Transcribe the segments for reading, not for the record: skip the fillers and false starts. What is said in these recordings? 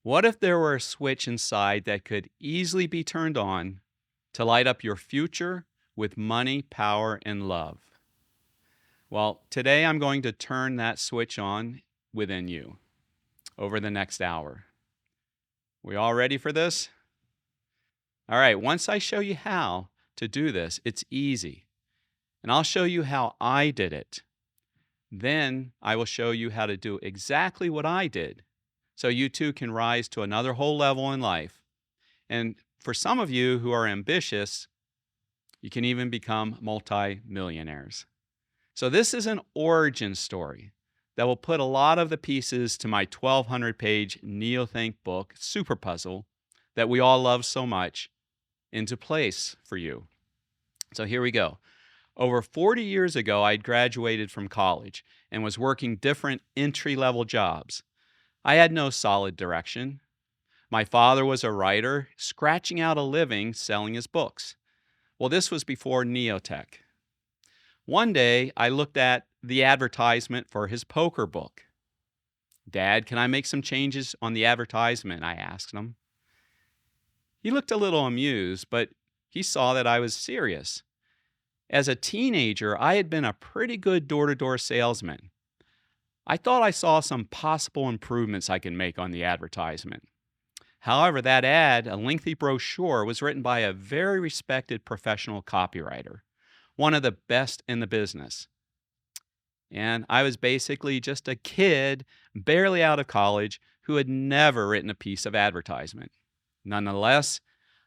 What if there were a switch inside that could easily be turned on to light up your future with money, power, and love? Well, today I'm going to turn that switch on within you over the next hour. We all ready for this? All right, once I show you how to do this, it's easy. And I'll show you how I did it. Then I will show you how to do exactly what I did so you too can rise to another whole level in life. And for some of you who are ambitious, you can even become multi-millionaires. So this is an origin story that will put a lot of the pieces to my 1,200-page NeoThink book, Super Puzzle, that we all love so much, into place for you. So here we go. Over 40 years ago, I graduated from college and was working different entry-level jobs. I had no solid direction. My father was a writer, scratching out a living selling his books. Well, this was before Neotech. One day, I looked at the advertisement for his poker book. "Dad, can I make some changes on the advertisement?" I asked him. He looked a little amused, but he saw that I was serious. As a teenager, I had been a pretty good door-to-door salesman. I thought I saw some possible improvements I could make on the advertisement. However, that ad, a lengthy brochure, was written by a very respected professional copywriter, one of the best in the business. And I was basically just a kid, barely out of college, who had never written a piece of advertisement. Nonetheless,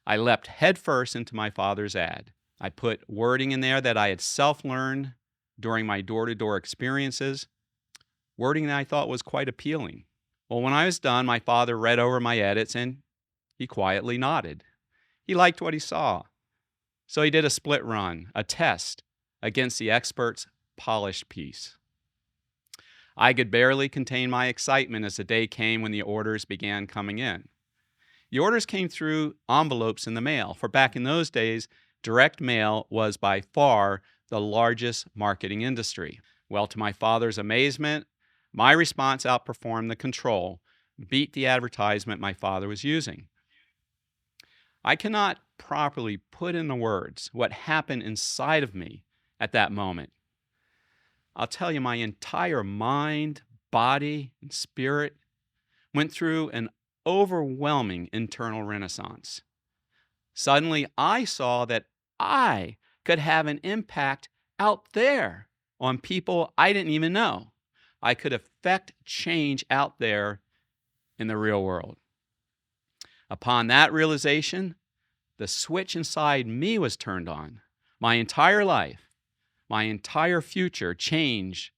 I leapt headfirst into my father's ad. I put wording in there that I had self-learned during my door-to-door experiences, wording that I thought was quite appealing. Well, when I was done, my father read over my edits and he quietly nodded. He liked what he saw. So he did a split run, a test against the expert's polished piece. I could barely contain my excitement as the day came when the orders began coming in. The orders came through envelopes in the mail, for back in those days, direct mail was by far the largest marketing industry. Well, to my father's amazement, my response outperformed the control, beat the advertisement my father was using. I cannot properly put into words what happened inside of me at that moment. I'll tell you, my entire mind, body, and spirit went through an overwhelming internal renaissance. Suddenly, I saw that I could have an impact out there on people I didn't even know. I could affect change out there in the real world. Upon that realization, the switch inside me was turned on. My entire life, my entire future changed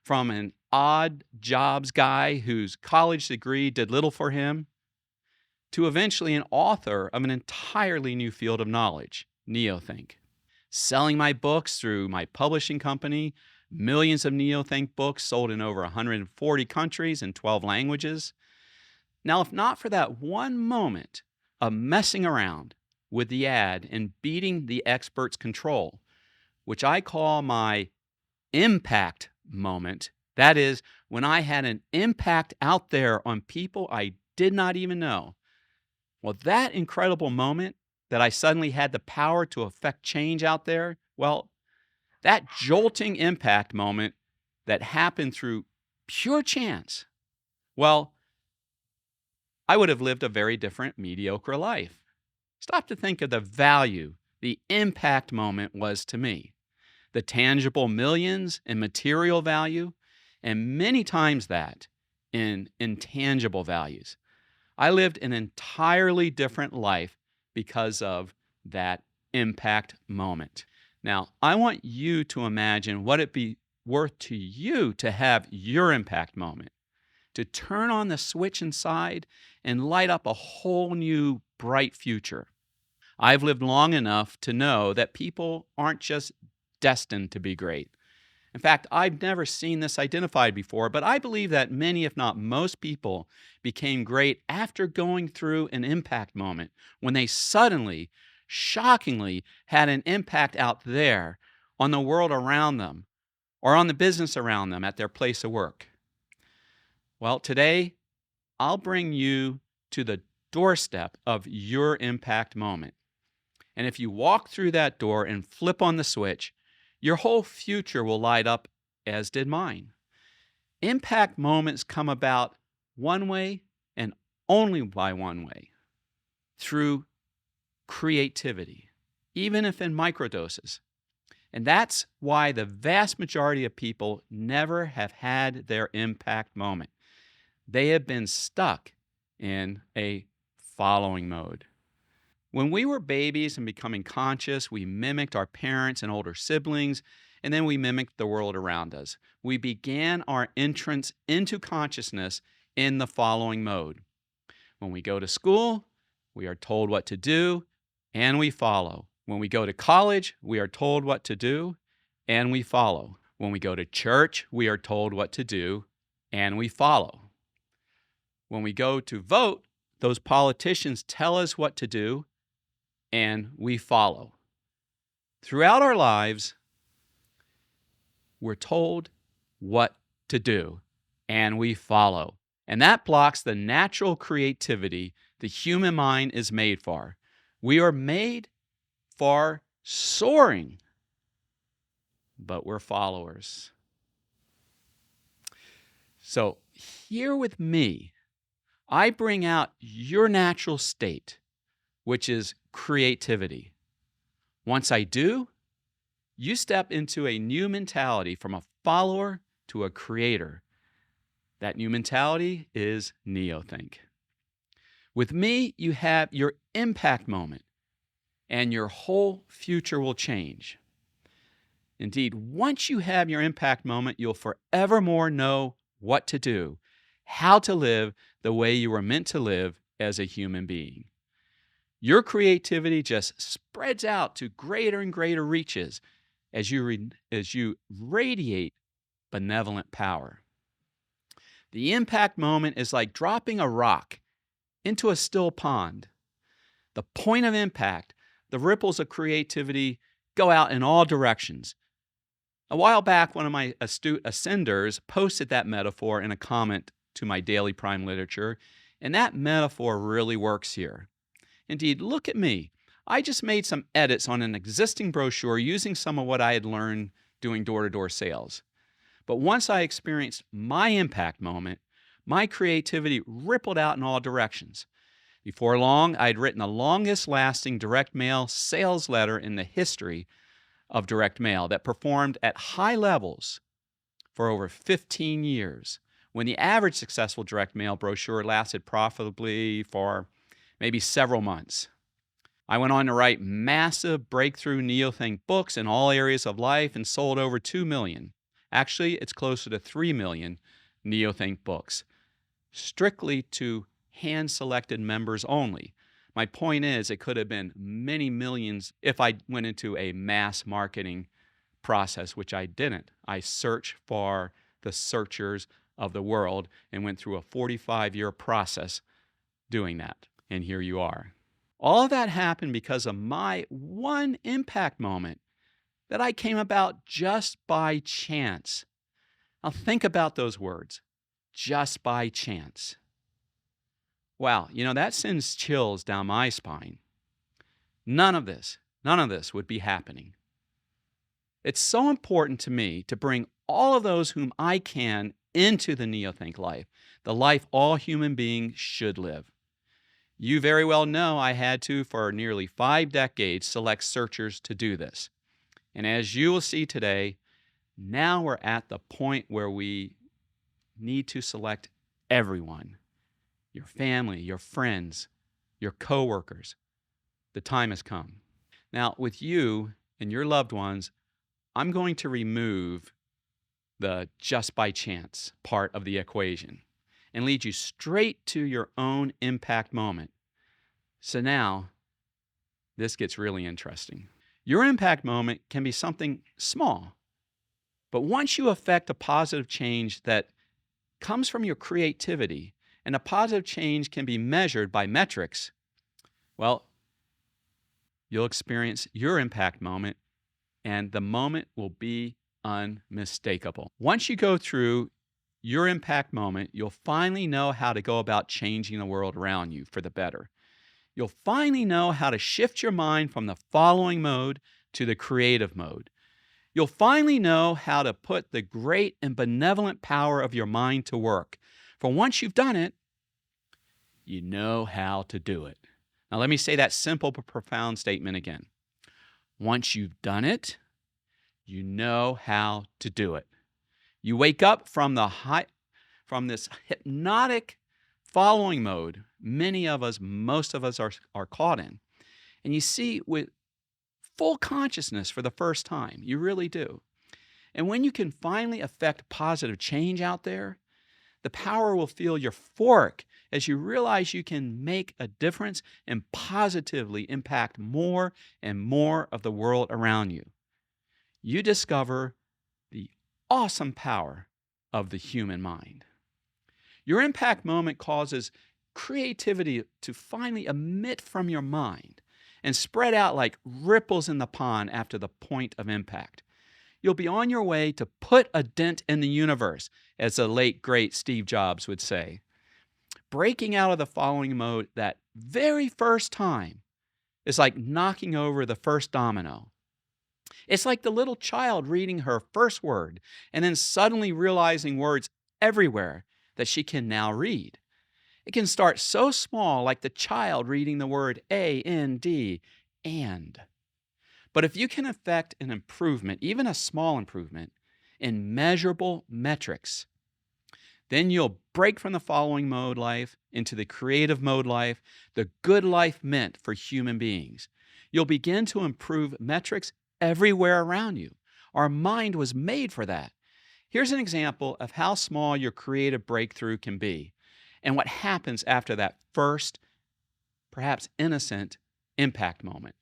from an odd jobs guy whose college degree did little for him to eventually an author of an entirely new field of knowledge, NeoThink. Selling my books through my publishing company, millions of NeoThink books sold in over 140 countries in 12 languages. Now, if not for that one moment of messing around with the ad and beating the expert's control, which I call my impact moment, that is, when I had an impact out there on people I did not even know. Well, that incredible moment that I suddenly had the power to affect change out there, well, that jolting impact moment that happened through pure chance, well, I would have lived a very different, mediocre life. Stop to think of the value the impact moment was to me. The tangible millions in material value, and many times that in intangible values. I lived an entirely different life because of that impact moment. Now, I want you to imagine what it'd be worth to you to have your impact moment, to turn on the switch inside and light up a whole new bright future. I've lived long enough to know that people aren't just destined to be great. In fact, I've never seen this identified before, but I believe that many, if not most people, became great after going through an impact moment when they suddenly, shockingly, had an impact out there on the world around them or on the business around them at their place of work. Well, today, I'll bring you to the doorstep of your impact moment. And if you walk through that door and flip on the switch, your whole future will light up, as did mine. Impact moments come about one way and only by one way, through creativity, even if in microdoses. And that's why the vast majority of people never have had their impact moment. They have been stuck in a following mode. When we were babies and becoming conscious, we mimicked our parents and older siblings, and then we mimicked the world around us. We began our entrance into consciousness in the following mode. When we go to school, we are told what to do, and we follow. When we go to college, we are told what to do, and we follow. When we go to church, we are told what to do, and we follow. When we go to vote, those politicians tell us what to do, and we follow. Throughout our lives, we're told what to do, and we follow. And that blocks the natural creativity the human mind is made for. We are made for soaring, but we're followers. So here with me, I bring out your natural state, which is creativity. Once I do, you step into a new mentality from a follower to a creator. That new mentality is Neothink. With me, you have your impact moment, and your whole future will change. Indeed, once you have your impact moment, you'll forevermore know what to do, how to live the way you were meant to live as a human being. Your creativity just spreads out to greater and greater reaches as you radiate benevolent power. The impact moment is like dropping a rock into a still pond. The point of impact, the ripples of creativity go out in all directions. A while back, one of my astute ascenders posted that metaphor in a comment to my Daily Prime literature, and that metaphor really works here. Indeed, look at me. I just made some edits on an existing brochure using some of what I had learned doing door-to-door sales. But once I experienced my impact moment, my creativity rippled out in all directions. Before long, I had written the longest-lasting direct mail sales letter in the history of direct mail that performed at high levels for over 15 years, when the average successful direct mail brochure lasted profitably for maybe several months. I went on to write massive breakthrough Neothink books in all areas of life and sold over 2 million. Actually, it's closer to 3 million Neothink books, strictly to hand-selected members only. My point is, it could have been many millions if I went into a mass marketing process, which I didn't. I searched for the searchers of the world and went through a 45-year process doing that. And here you are. All of that happened because of my one impact moment that I came about just by chance. Now think about those words, just by chance. Wow, that sends chills down my spine. None of this would be happening. It's so important to me to bring all of those whom I can into the Neothink life, the life all human beings should live. You very well know I had to, for nearly 5 decades, select searchers to do this. And as you will see today, now we're at the point where we need to select everyone. Your family, your friends, your coworkers. The time has come. Now, with you and your loved ones, I'm going to remove the just by chance part of the equation and lead you straight to your own impact moment. So now, this gets really interesting. Your impact moment can be something small, but once you affect a positive change that comes from your creativity, and a positive change can be measured by metrics, well, you'll experience your impact moment, and the moment will be unmistakable. Once you go through your impact moment, you'll finally know how to go about changing the world around you for the better. You'll finally know how to shift your mind from the following mode to the creative mode. You'll finally know how to put the great and benevolent power of your mind to work. For once you've done it, you know how to do it. Now, let me say that simple but profound statement again. Once you've done it, you know how to do it. You wake up from this hypnotic following mode many of us, most of us are caught in. And you see with full consciousness for the first time. You really do. And when you can finally affect positive change out there, the power will feel euphoric as you realize you can make a difference and positively impact more and more of the world around you. You discover the awesome power of the human mind. Your impact moment causes creativity to finally emit from your mind and spread out like ripples in the pond after the point of impact. You'll be on your way to put a dent in the universe, as the late, great Steve Jobs would say. Breaking out of the following mode that very first time is like knocking over the first domino. It's like the little child reading her first word and then suddenly realizing words everywhere that she can now read. It can start so small, like the child reading the word A-N-D, and. But if you can effect an improvement, even a small improvement, in measurable metrics, then you'll break from the following mode life into the creative mode life, the good life meant for human beings. You'll begin to improve metrics everywhere around you. Our mind was made for that. Here's an example of how small your creative breakthrough can be and what happens after that first, perhaps innocent, impact moment.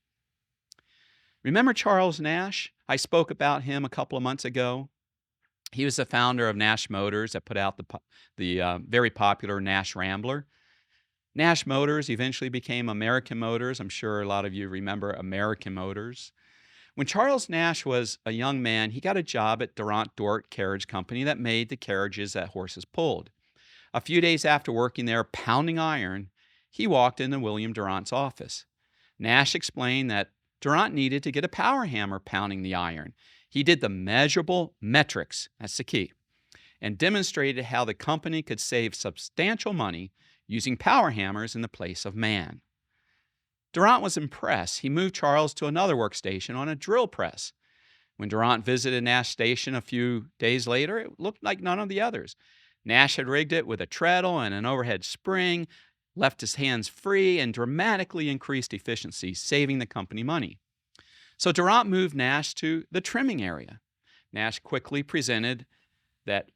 Remember Charles Nash? I spoke about him a couple of months ago. He was the founder of Nash Motors that put out the very popular Nash Rambler. Nash Motors eventually became American Motors. I'm sure a lot of you remember American Motors. When Charles Nash was a young man, he got a job at Durant Dort Carriage Company that made the carriages that horses pulled. A few days after working there pounding iron, he walked into William Durant's office. Nash explained that Durant needed to get a power hammer pounding the iron. He did the measurable metrics, that's the key, and demonstrated how the company could save substantial money using power hammers in the place of man. Durant was impressed. He moved Charles to another workstation on a drill press. When Durant visited Nash station a few days later, it looked like none of the others. Nash had rigged it with a treadle and an overhead spring, left his hands free, and dramatically increased efficiency, saving the company money. So Durant moved Nash to the trimming area. Nash quickly presented that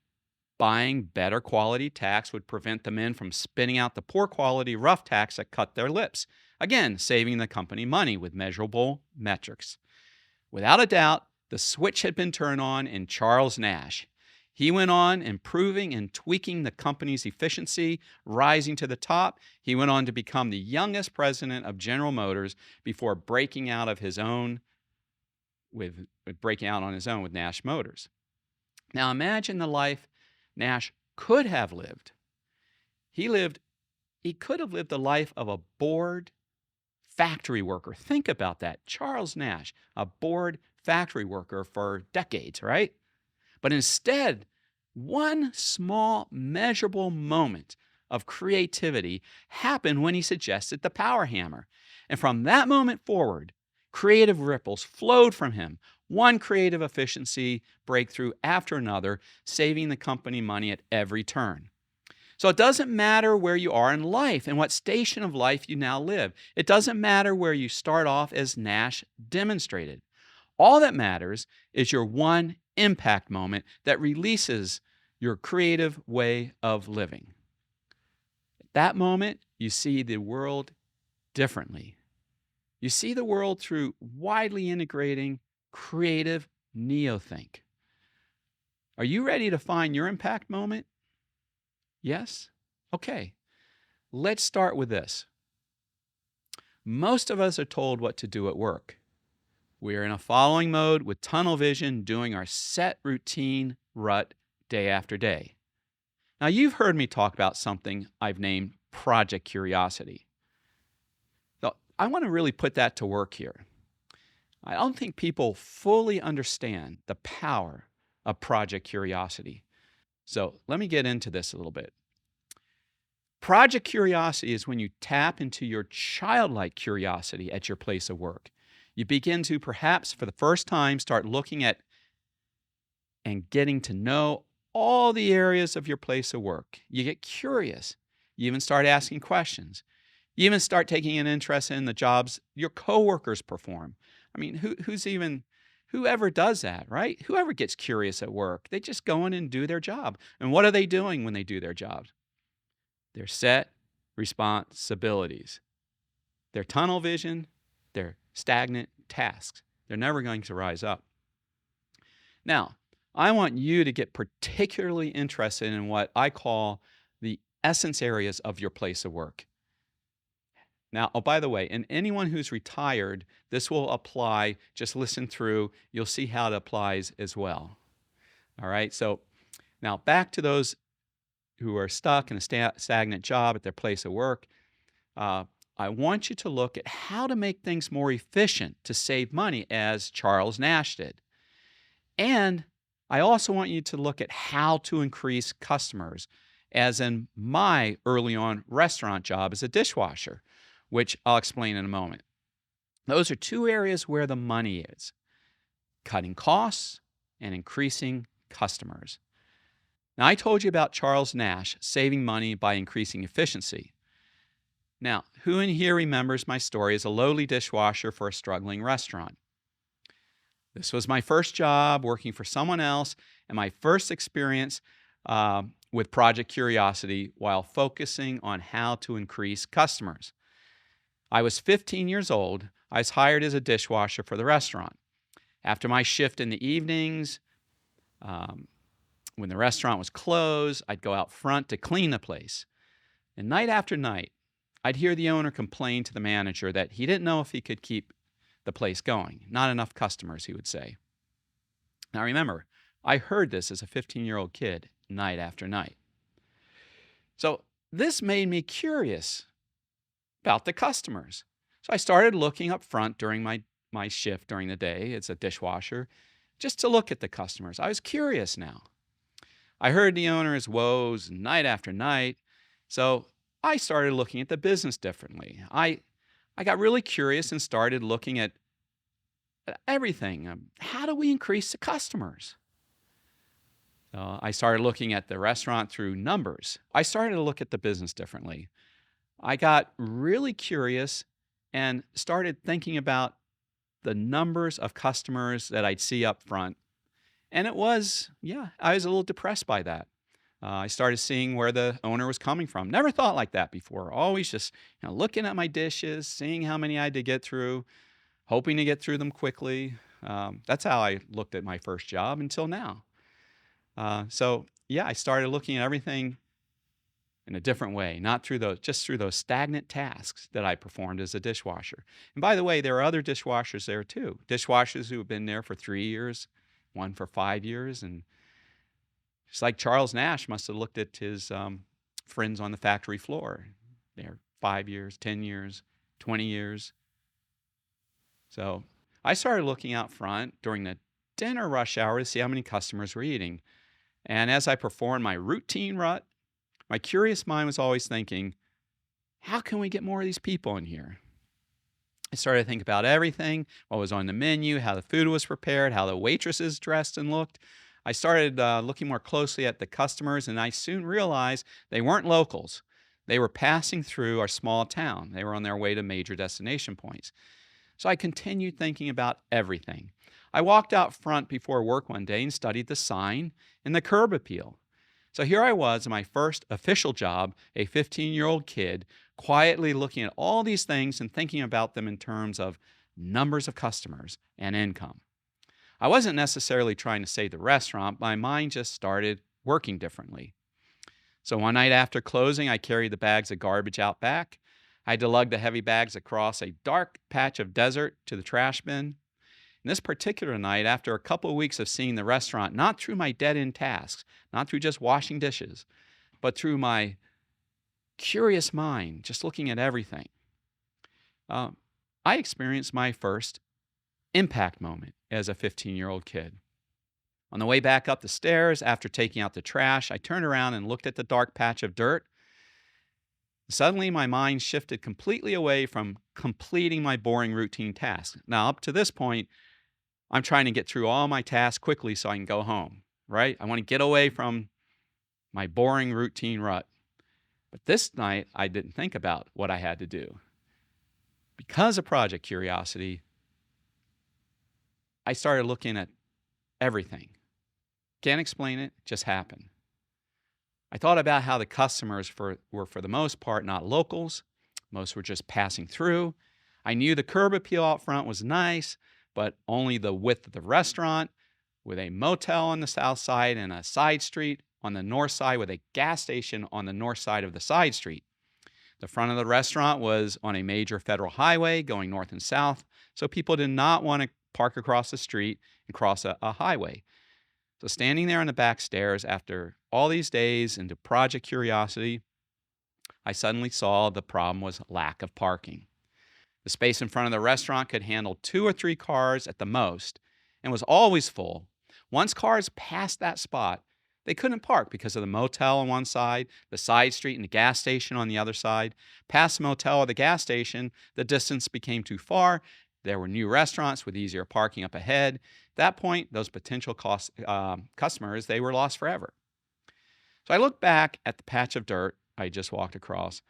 buying better quality tacks would prevent the men from spinning out the poor quality rough tacks that cut their lips, again, saving the company money with measurable metrics. Without a doubt, the switch had been turned on in Charles Nash. He went on improving and tweaking the company's efficiency, rising to the top. He went on to become the youngest president of General Motors before breaking out on his own with Nash Motors. Now imagine the life Nash could have lived. He could have lived the life of a bored factory worker. Think about that. Charles Nash, a bored factory worker for decades, right? But instead, one small measurable moment of creativity happened when he suggested the power hammer. And from that moment forward, creative ripples flowed from him, one creative efficiency breakthrough after another, saving the company money at every turn. So it doesn't matter where you are in life and what station of life you now live. It doesn't matter where you start off, as Nash demonstrated. All that matters is your one impact moment that releases your creative way of living. At that moment, you see the world differently. You see the world through widely integrating creative neothink. Are you ready to find your impact moment? Yes? Okay. Let's start with this. Most of us are told what to do at work. We are in a following mode with tunnel vision, doing our set routine rut day after day. Now, you've heard me talk about something I've named Project Curiosity. So, I want to really put that to work here. I don't think people fully understand the power of Project Curiosity. So, let me get into this a little bit. Project Curiosity is when you tap into your childlike curiosity at your place of work. You begin to, perhaps for the first time, start looking at and getting to know all the areas of your place of work. You get curious. You even start asking questions. You even start taking an interest in the jobs your coworkers perform. I mean, whoever does that, right? Whoever gets curious at work, they just go in and do their job. And what are they doing when they do their jobs? Their set responsibilities, their tunnel vision, their stagnant tasks. They're never going to rise up. Now, I want you to get particularly interested in what I call the essence areas of your place of work. Now, oh, by the way, and anyone who's retired, this will apply. Just listen through. You'll see how it applies as well. All right. So now back to those who are stuck in a stagnant job at their place of work. I want you to look at how to make things more efficient to save money, as Charles Nash did. And I also want you to look at how to increase customers, as in my early on restaurant job as a dishwasher, which I'll explain in a moment. Those are two areas where the money is: cutting costs and increasing customers. Now, I told you about Charles Nash saving money by increasing efficiency. Now, who in here remembers my story as a lowly dishwasher for a struggling restaurant? This was my first job working for someone else, and my first experience with Project Curiosity while focusing on how to increase customers. I was 15 years old. I was hired as a dishwasher for the restaurant. After my shift in the evenings, when the restaurant was closed, I'd go out front to clean the place. And night after night, I'd hear the owner complain to the manager that he didn't know if he could keep the place going. Not enough customers, he would say. Now remember, I heard this as a 15-year-old kid night after night. So this made me curious about the customers. So I started looking up front during my shift during the day as a dishwasher, just to look at the customers. I was curious now. I heard the owner's woes night after night, so I started looking at the business differently. I got really curious and started looking at everything. How do we increase the customers? I started looking at the restaurant through numbers. I started to look at the business differently. I got really curious and started thinking about the numbers of customers that I'd see up front. And I was a little depressed by that. I started seeing where the owner was coming from. Never thought like that before. Always just looking at my dishes, seeing how many I had to get through, hoping to get through them quickly. That's how I looked at my first job until now. I started looking at everything in a different way, not through those stagnant tasks that I performed as a dishwasher. And by the way, there are other dishwashers there too. Dishwashers who have been there for 3 years, one for 5 years, and just like Charles Nash must have looked at his friends on the factory floor. They're 5 years, 10 years, 20 years. So I started looking out front during the dinner rush hour to see how many customers were eating. And as I performed my routine rut, my curious mind was always thinking, how can we get more of these people in here? I started to think about everything, what was on the menu, how the food was prepared, how the waitresses dressed and looked. I started looking more closely at the customers, and I soon realized they weren't locals. They were passing through our small town. They were on their way to major destination points. So I continued thinking about everything. I walked out front before work one day and studied the sign and the curb appeal. So here I was in my first official job, a 15-year-old kid, quietly looking at all these things and thinking about them in terms of numbers of customers and income. I wasn't necessarily trying to save the restaurant. My mind just started working differently. So one night after closing, I carried the bags of garbage out back. I had to lug the heavy bags across a dark patch of desert to the trash bin. And this particular night, after a couple of weeks of seeing the restaurant, not through my dead-end tasks, not through just washing dishes, but through my curious mind, just looking at everything, uh, I experienced my first impact moment as a 15-year-old kid. On the way back up the stairs after taking out the trash, I turned around and looked at the dark patch of dirt. Suddenly, my mind shifted completely away from completing my boring routine tasks. Now, up to this point, I'm trying to get through all my tasks quickly so I can go home, right? I want to get away from my boring routine rut. But this night, I didn't think about what I had to do. Because of Project Curiosity, I started looking at everything. Can't explain it, just happened. I thought about how the customers were for the most part not locals. Most were just passing through. I knew the curb appeal out front was nice, but only the width of the restaurant, with a motel on the south side and a side street on the north side with a gas station on the north side of the side street. The front of the restaurant was on a major federal highway going north and south, so people did not want to park across the street and cross a highway. So standing there on the back stairs after all these days into Project Curiosity, I suddenly saw the problem was lack of parking. The space in front of the restaurant could handle 2 or 3 cars at the most and was always full. Once cars passed that spot, they couldn't park because of the motel on one side, the side street and the gas station on the other side. Past the motel or the gas station, the distance became too far. There were new restaurants with easier parking up ahead. At that point, those potential customers, they were lost forever. So I looked back at the patch of dirt I just walked across.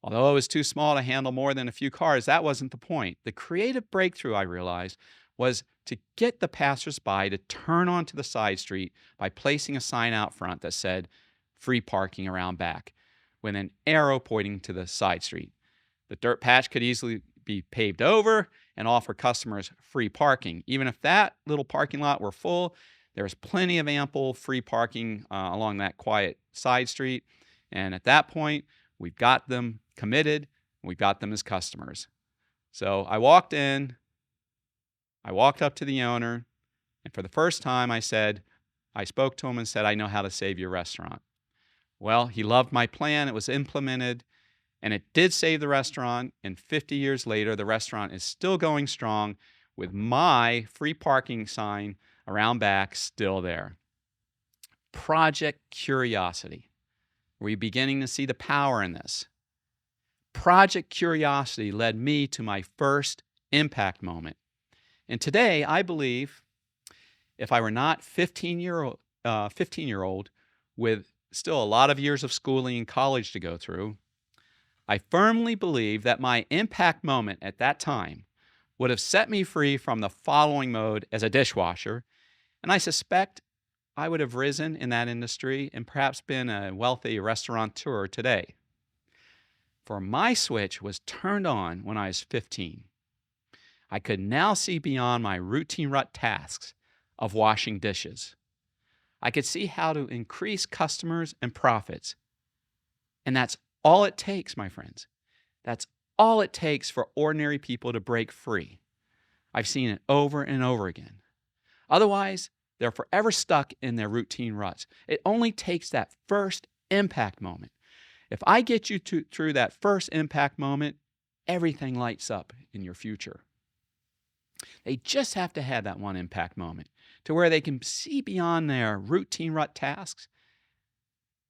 Although it was too small to handle more than a few cars, that wasn't the point. The creative breakthrough, I realized, was to get the passersby to turn onto the side street by placing a sign out front that said, "Free parking around back," with an arrow pointing to the side street. The dirt patch could easily be paved over and offer customers free parking. Even if that little parking lot were full, there was plenty of ample free parking along that quiet side street. And at that point, we've got them committed, and we've got them as customers. So I walked in, I walked up to the owner, and for the first time I spoke to him and said, "I know how to save your restaurant." Well, he loved my plan. It was implemented, and it did save the restaurant. And 50 years later, the restaurant is still going strong with my free parking sign around back still there. Project Curiosity. Were you beginning to see the power in this? Project Curiosity led me to my first impact moment. And today, I believe, if I were not 15-year-old with still a lot of years of schooling and college to go through, I firmly believe that my impact moment at that time would have set me free from the following mode as a dishwasher, and I suspect I would have risen in that industry and perhaps been a wealthy restaurateur today. For my switch was turned on when I was 15. I could now see beyond my routine rut tasks of washing dishes. I could see how to increase customers and profits. And that's all it takes, my friends. That's all it takes for ordinary people to break free. I've seen it over and over again. Otherwise, they're forever stuck in their routine ruts. It only takes that first impact moment. If I get you through that first impact moment, everything lights up in your future. They just have to have that one impact moment to where they can see beyond their routine rut tasks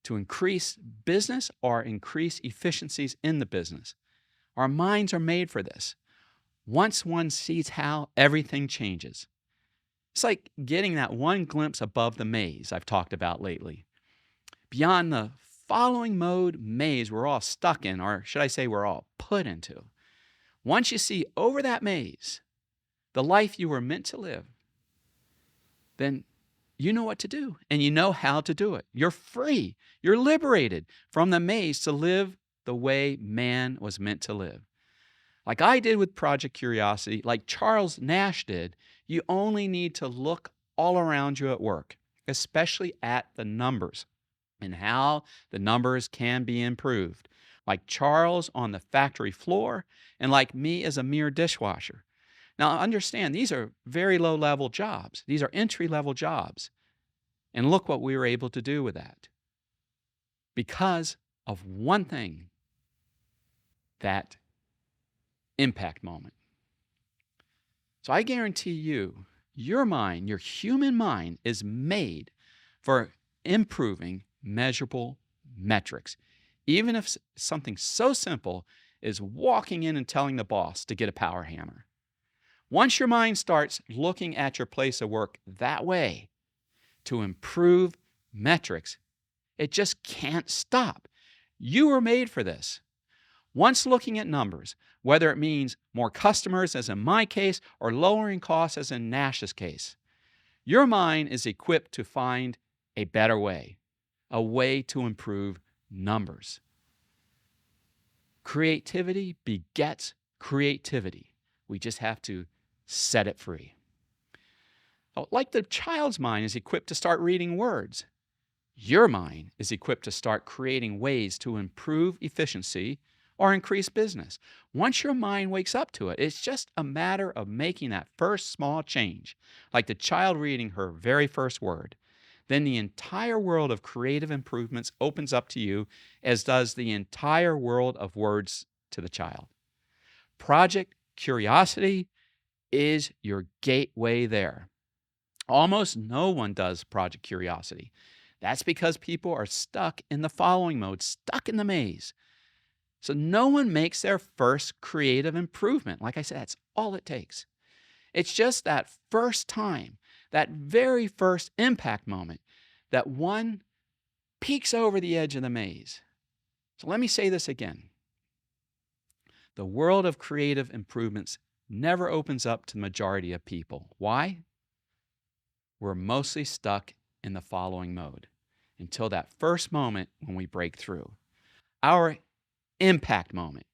to increase business or increase efficiencies in the business. Our minds are made for this. Once one sees how, everything changes. It's like getting that one glimpse above the maze I've talked about lately. Beyond the following mode maze we're all stuck in, or should I say we're all put into. Once you see over that maze, the life you were meant to live, then you know what to do and you know how to do it. You're free. You're liberated from the maze to live the way man was meant to live. Like I did with Project Curiosity, like Charles Nash did, you only need to look all around you at work, especially at the numbers and how the numbers can be improved. Like Charles on the factory floor and like me as a mere dishwasher. Now understand, these are very low-level jobs. These are entry-level jobs. And look what we were able to do with that. because of one thing, that impact moment. So I guarantee you, your mind, your human mind, is made for improving measurable metrics. Even if something so simple as walking in and telling the boss to get a power hammer. Once your mind starts looking at your place of work that way to improve metrics, it just can't stop. You were made for this. Once looking at numbers, whether it means more customers, as in my case, or lowering costs, as in Nash's case, your mind is equipped to find a better way, a way to improve numbers. Creativity begets creativity. We just have to set it free. Like the child's mind is equipped to start reading words, your mind is equipped to start creating ways to improve efficiency or increase business. Once your mind wakes up to it, it's just a matter of making that first small change, like the child reading her very first word. Then the entire world of creative improvements opens up to you, as does the entire world of words to the child. Project Curiosity is your gateway there. Almost no one does Project Curiosity. That's because people are stuck in the following mode, stuck in the maze. So no one makes their first creative improvement. Like I said, that's all it takes. It's just that first time, that very first impact moment, that one peeks over the edge of the maze. So let me say this again. The world of creative improvements never opens up to the majority of people. Why? We're mostly stuck in the following mode until that first moment when we break through. Our impact moment.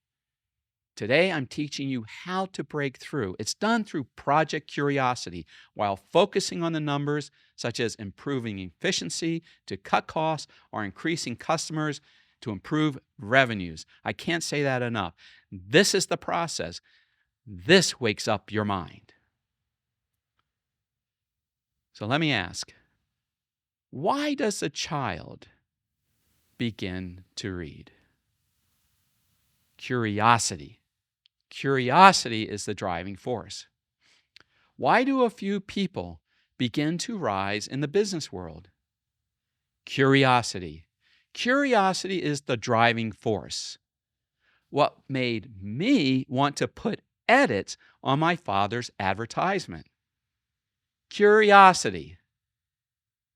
Today, I'm teaching you how to break through. It's done through Project Curiosity while focusing on the numbers, such as improving efficiency to cut costs or increasing customers to improve revenues. I can't say that enough. This is the process. This wakes up your mind. So let me ask, why does a child begin to read? Curiosity. Curiosity is the driving force. Why do a few people begin to rise in the business world? Curiosity. Curiosity is the driving force. What made me want to put edits on my father's advertisement? Curiosity.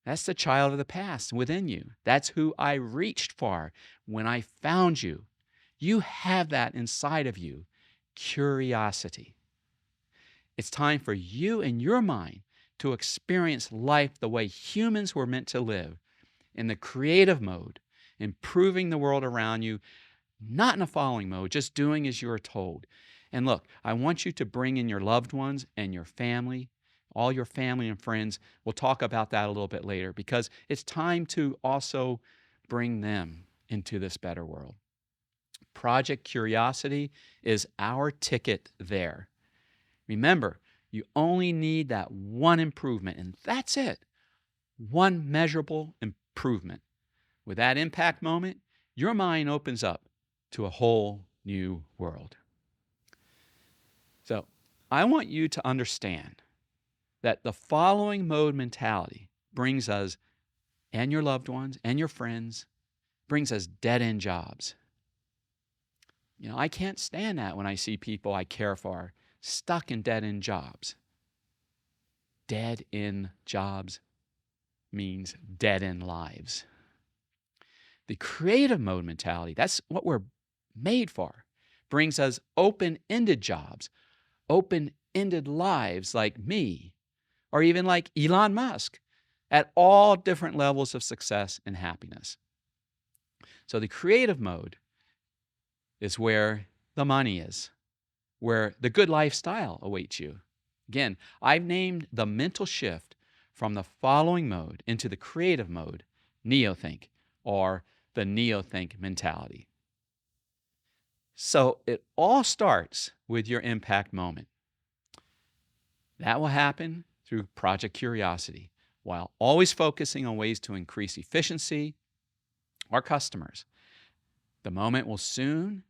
That's the child of the past within you. That's who I reached for when I found you. You have that inside of you, curiosity. It's time for you and your mind to experience life the way humans were meant to live, in the creative mode, improving the world around you, not in a following mode, just doing as you're told. And look, I want you to bring in your loved ones and your family, all your family and friends. We'll talk about that a little bit later, because it's time to also bring them into this better world. Project Curiosity is our ticket there. Remember, you only need that one improvement, and that's it. One measurable improvement. With that impact moment, your mind opens up to a whole new world. So, I want you to understand that the following mode mentality brings us, and your loved ones, and your friends, brings us dead-end jobs. You know, I can't stand that when I see people I care for stuck in dead-end jobs. Dead-end jobs means dead-end lives. The creative mode mentality, that's what we're made for, brings us open-ended jobs, open-ended lives like me, or even like Elon Musk, at all different levels of success and happiness. So the creative mode is where the money is, where the good lifestyle awaits you. Again, I've named the mental shift from the following mode into the creative mode, Neothink, or the Neothink mentality. So it all starts with your impact moment. That will happen through Project Curiosity, while always focusing on ways to increase efficiency our customers. The moment will soon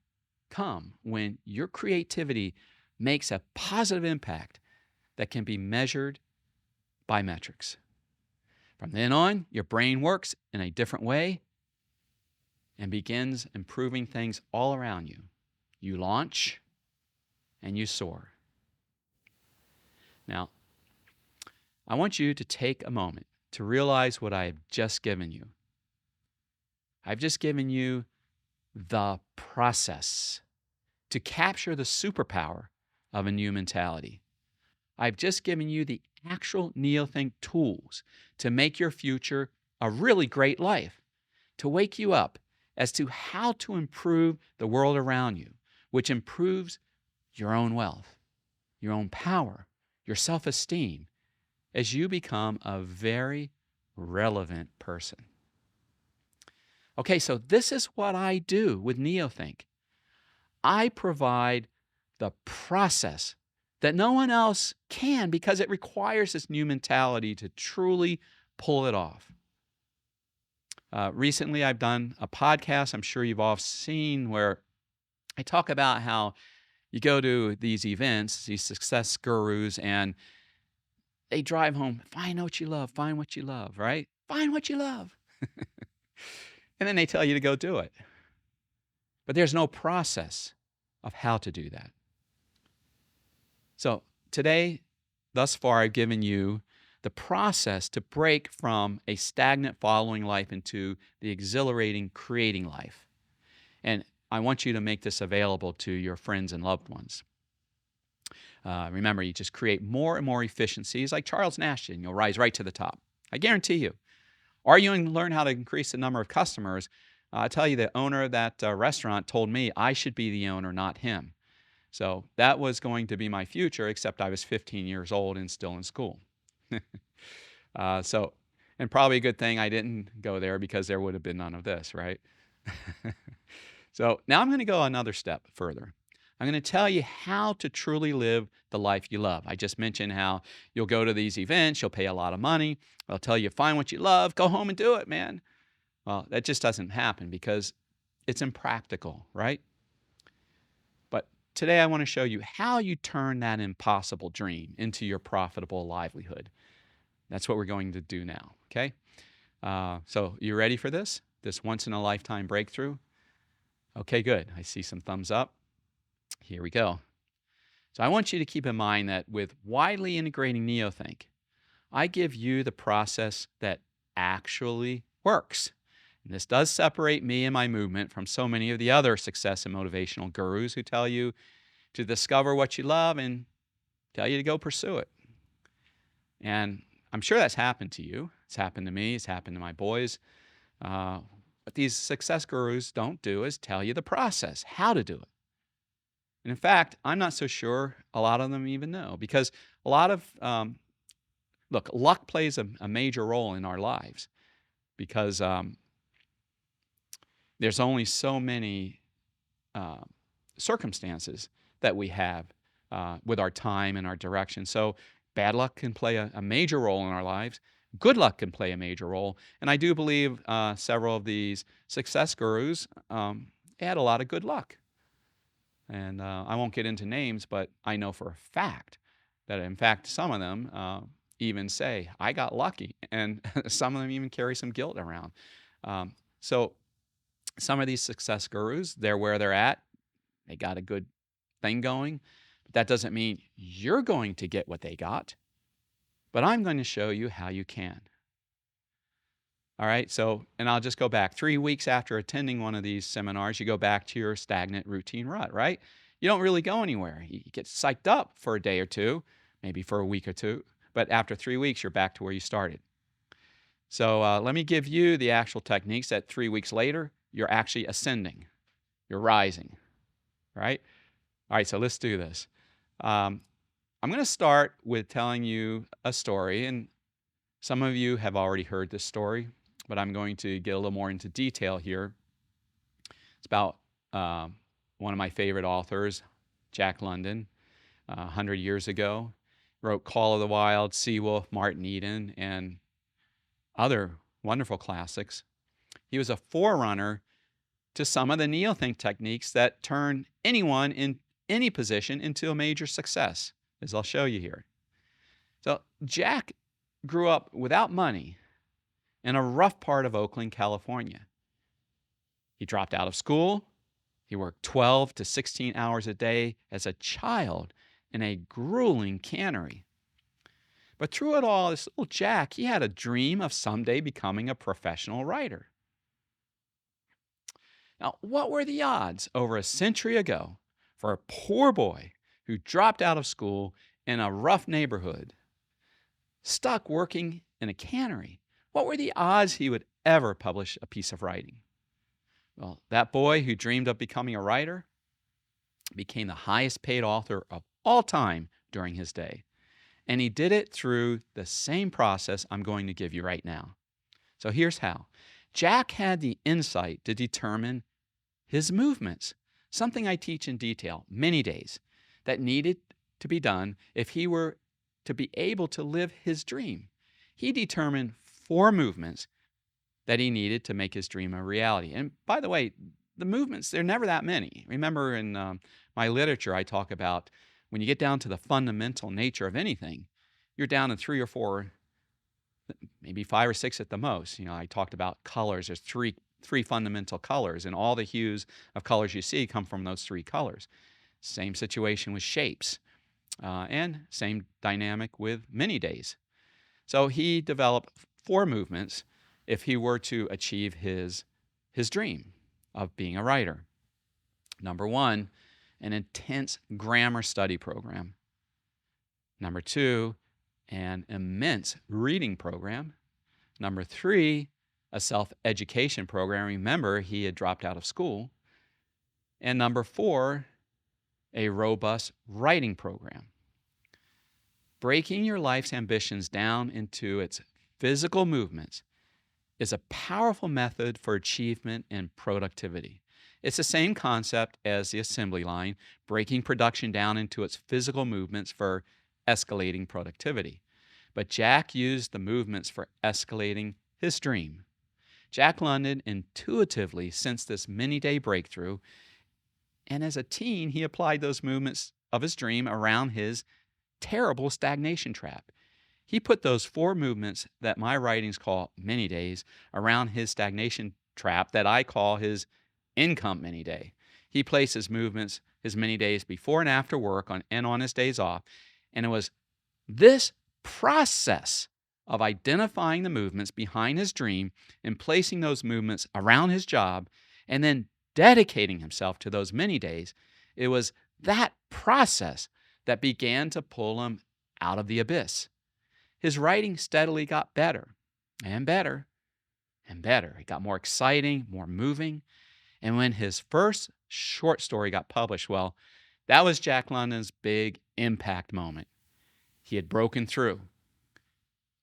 come when your creativity makes a positive impact that can be measured by metrics. From then on, your brain works in a different way and begins improving things all around you. You launch and you soar. Now, I want you to take a moment to realize what I have just given you. I've just given you the process to capture the superpower of a new mentality. I've just given you the actual NeoThink tools to make your future a really great life, to wake you up as to how to improve the world around you, which improves your own wealth, your own power, your self-esteem, as you become a very relevant person. Okay, so this is what I do with NeoThink. I provide the process that no one else can because it requires this new mentality to truly pull it off. Recently, I've done a podcast, I'm sure you've all seen, where I talk about how you go to these events, these success gurus, and they drive home, find what you love, right? Find what you love. And then they tell you to go do it. But there's no process of how to do that. So today, thus far, I've given you the process to break from a stagnant following life into the exhilarating creating life. And I want you to make this available to your friends and loved ones. Remember, you just create more and more efficiencies like Charles Nash did, and you'll rise right to the top. I guarantee you. Or you can learn how to increase the number of customers. I tell you, the owner of that restaurant told me I should be the owner, not him. So that was going to be my future, except I was 15 years old and still in school. And probably a good thing I didn't go there because there would have been none of this, right? So now I'm going to go another step further. I'm going to tell you how to truly live the life you love. I just mentioned how you'll go to these events, you'll pay a lot of money. They'll tell you, find what you love, go home and do it, man. Well, that just doesn't happen because it's impractical, right? But today I want to show you how you turn that impossible dream into your profitable livelihood. That's what we're going to do now, okay? So you ready for this? This once-in-a-lifetime breakthrough? Okay, good. I see some thumbs up. Here we go. So I want you to keep in mind that with widely integrating NeoThink, I give you the process that actually works. And this does separate me and my movement from so many of the other success and motivational gurus who tell you to discover what you love and tell you to go pursue it. And I'm sure that's happened to you. It's happened to me. It's happened to my boys. What these success gurus don't do is tell you the process, how to do it. And in fact, I'm not so sure a lot of them even know because a lot of, luck plays a major role in our lives because there's only so many circumstances that we have with our time and our direction. So bad luck can play a major role in our lives. Good luck can play a major role. And I do believe several of these success gurus had a lot of good luck. And I won't get into names, but I know for a fact that, in fact, some of them even say, I got lucky. And some of them even carry some guilt around. So some of these success gurus, they're where they're at. They got a good thing going. But that doesn't mean you're going to get what they got. But I'm going to show you how you can. All right, so, and I'll just go back. 3 weeks after attending one of these seminars, you go back to your stagnant routine rut, right? You don't really go anywhere. You get psyched up for a day or two, maybe for a week or two, but after 3 weeks, you're back to where you started. So let me give you the actual techniques that 3 weeks later, you're actually ascending. You're rising, right? All right, so let's do this. I'm going to start with telling you a story, and some of you have already heard this story, but I'm going to get a little more into detail here. It's about one of my favorite authors, Jack London, 100 years ago. Wrote Call of the Wild, Seawolf, Martin Eden, and other wonderful classics. He was a forerunner to some of the Neothink techniques that turn anyone in any position into a major success, as I'll show you here. So Jack grew up without money in a rough part of Oakland, California. He dropped out of school. He worked 12 to 16 hours a day as a child in a grueling cannery. But through it all, this little Jack, he had a dream of someday becoming a professional writer. Now, what were the odds over a century ago for a poor boy who dropped out of school in a rough neighborhood, stuck working in a cannery? What were the odds he would ever publish a piece of writing? Well, that boy who dreamed of becoming a writer became the highest paid author of all time during his day. And he did it through the same process I'm going to give you right now. So here's how. Jack had the insight to determine his movements, something I teach in detail many days, that needed to be done if he were to be able to live his dream. He determined 4 movements that he needed to make his dream a reality. And by the way, the movements, they're never that many. Remember in my literature, I talk about when you get down to the fundamental nature of anything, you're down to 3 or 4, maybe 5 or 6 at the most. I talked about colors. There's three fundamental colors, and all the hues of colors you see come from those 3 colors. Same situation with shapes, and same dynamic with many days. So he developed 4 movements if he were to achieve his dream of being a writer. Number 1, an intense grammar study program. Number 2, an immense reading program. Number 3, a self-education program. Remember, he had dropped out of school. And number 4, a robust writing program. Breaking your life's ambitions down into its physical movements is a powerful method for achievement and productivity. It's the same concept as the assembly line, breaking production down into its physical movements for escalating productivity. But Jack used the movements for escalating his dream. Jack London intuitively sensed this many-day breakthrough, and as a teen, he applied those movements of his dream around his terrible stagnation trap. He put those 4 movements that my writings call many days around his stagnation trap that I call his income many day. He placed his movements, his many days before and after work and on his days off. And it was this process of identifying the movements behind his dream and placing those movements around his job and then dedicating himself to those many days. It was that process that began to pull him out of the abyss. His writing steadily got better and better and better. It got more exciting, more moving. And when his first short story got published, well, that was Jack London's big impact moment. He had broken through.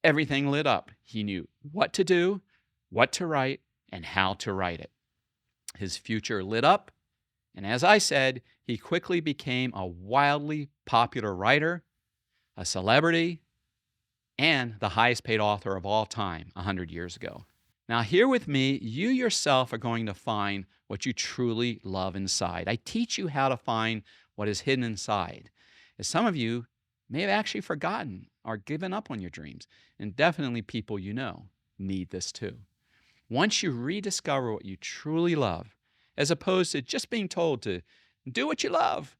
Everything lit up. He knew what to do, what to write, and how to write it. His future lit up, and as I said, he quickly became a wildly popular writer, a celebrity, and the highest paid author of all time 100 years ago. Now, here with me, you yourself are going to find what you truly love inside. I teach you how to find what is hidden inside. As some of you may have actually forgotten or given up on your dreams, and definitely people you know need this too. Once you rediscover what you truly love, as opposed to just being told to do what you love,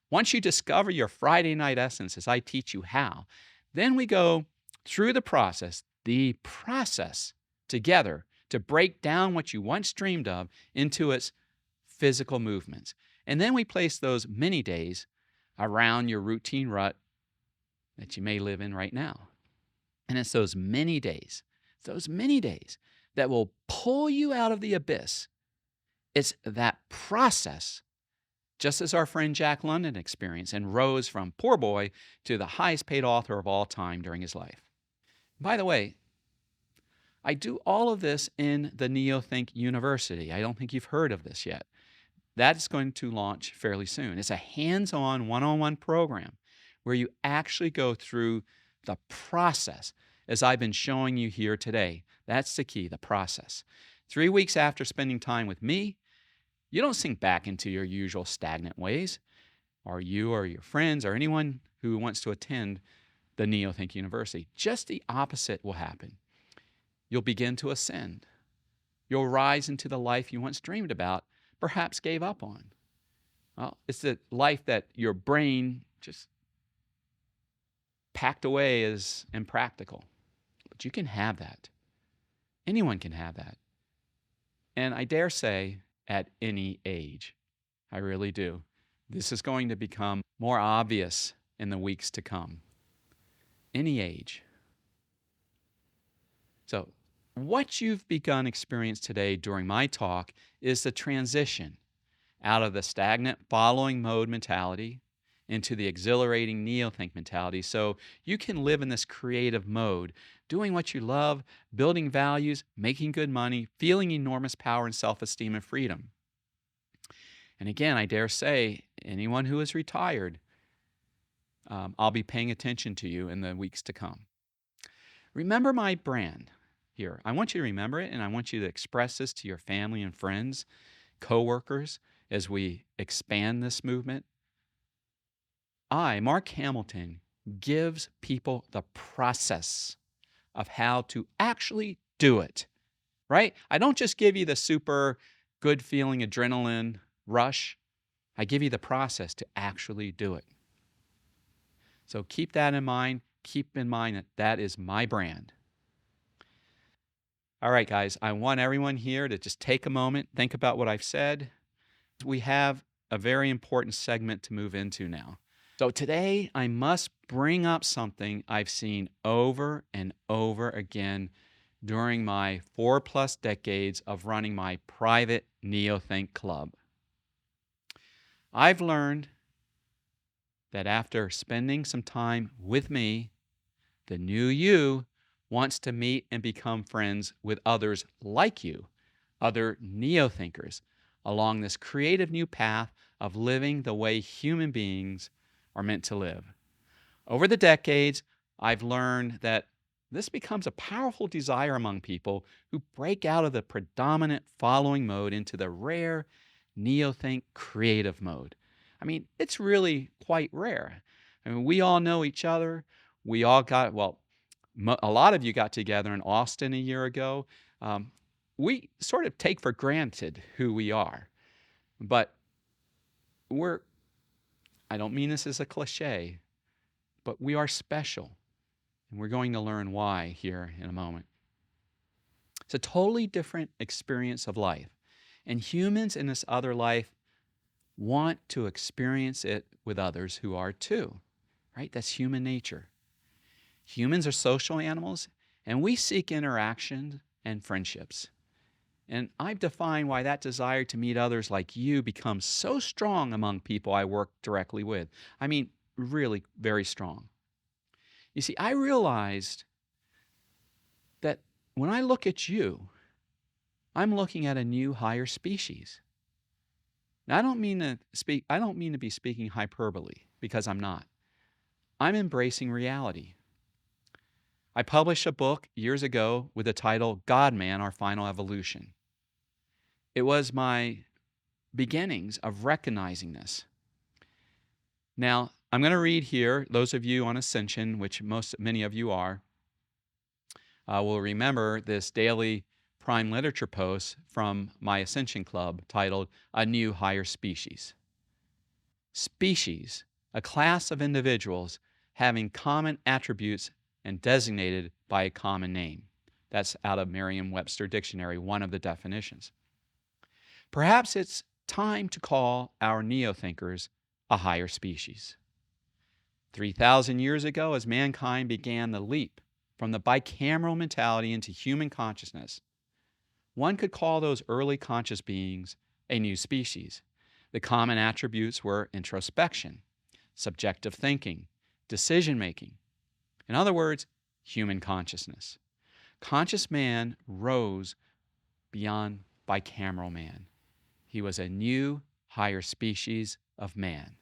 once you discover your Friday night essence, as I teach you how, then we go through the process together to break down what you once dreamed of into its physical movements. And then we place those many days around your routine rut that you may live in right now. And it's those many days that will pull you out of the abyss. It's that process, just as our friend Jack London experienced and rose from poor boy to the highest paid author of all time during his life. By the way, I do all of this in the Neothink University. I don't think you've heard of this yet. That's going to launch fairly soon. It's a hands-on, one-on-one program where you actually go through the process, as I've been showing you here today. That's the key, the process. 3 weeks after spending time with me, you don't sink back into your usual stagnant ways, or you or your friends or anyone who wants to attend the NeoThink University. Just the opposite will happen. You'll begin to ascend. You'll rise into the life you once dreamed about, perhaps gave up on. Well, it's the life that your brain just packed away as impractical. But you can have that. Anyone can have that. And I dare say, at any age. I really do. This is going to become more obvious in the weeks to come. Any age. So, what you've begun experience today during my talk is the transition out of the stagnant following mode mentality into the exhilarating NeoThink mentality, so you can live in this creative mode, doing what you love, building values, making good money, feeling enormous power and self-esteem and freedom. And again, I dare say, anyone who is retired, I'll be paying attention to you in the weeks to come. Remember my brand here. I want you to remember it, and I want you to express this to your family and friends, coworkers, as we expand this movement. I, Mark Hamilton, gives people the process of how to actually do it, right? I don't just give you the super good feeling adrenaline rush. I give you the process to actually do it. So keep that in mind. Keep in mind that that is my brand. All right, guys, I want everyone here to just take a moment, think about what I've said. We have a very important segment to move into now. So today, I must bring up something I've seen over and over again during my 4+ decades of running my private NeoThink club. I've learned that after spending some time with me, the new you wants to meet and become friends with others like you, other NeoThinkers, along this creative new path of living the way human beings are meant to live. Over the decades, I've learned that this becomes a powerful desire among people who break out of the predominant following mode into the rare NeoThink creative mode. I mean, it's really quite rare. I mean, we all know each other. We all got, well, a lot of you got together in Austin a year ago. We sort of take for granted who we are. But I don't mean this as a cliche, but we are special. And we're going to learn why here in a moment. It's a totally different experience of life. And humans in this other life want to experience it with others who are too, right? That's human nature. Humans are social animals, and we seek interaction and friendships. And I've defined why that desire to meet others like you becomes so strong among people I work directly with. I mean, really very strong. You see, I realized that when I look at you, I'm looking at a new higher species. Now, I don't mean to be speaking hyperbole, because I'm not. I'm embracing reality. I published a book years ago with the title God-Man, Our Final Evolution. It was my beginnings of recognizing this. Now, I'm going to read here, those of you on Ascension, which many of you are, will remember this daily Prime Literature post from my Ascension Club titled A New Higher Species. Species, a class of individuals having common attributes and designated by a common name. That's out of Merriam-Webster Dictionary, one of the definitions. Perhaps it's time to call our NeoThinkers a higher species. 3,000 years ago, as mankind began the leap from the bicameral mentality into human consciousness, one could call those early conscious beings a new species. The common attributes were introspection, subjective thinking, decision-making. In other words, human consciousness. Conscious man rose beyond bicameral man. He was a new, higher species of man.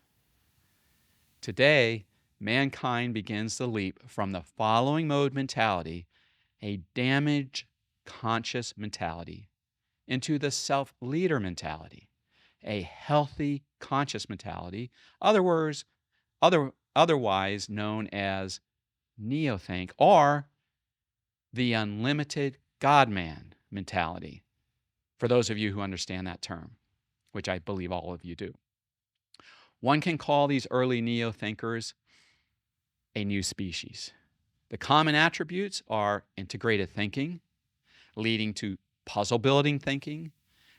Today, mankind begins the leap from the following mode mentality, a damaged conscious mentality, into the self-leader mentality, a healthy, conscious mentality, otherwise known as neothink, or the unlimited God-man mentality, for those of you who understand that term, which I believe all of you do. One can call these early neo-thinkers a new species. The common attributes are integrated thinking, leading to puzzle-building thinking,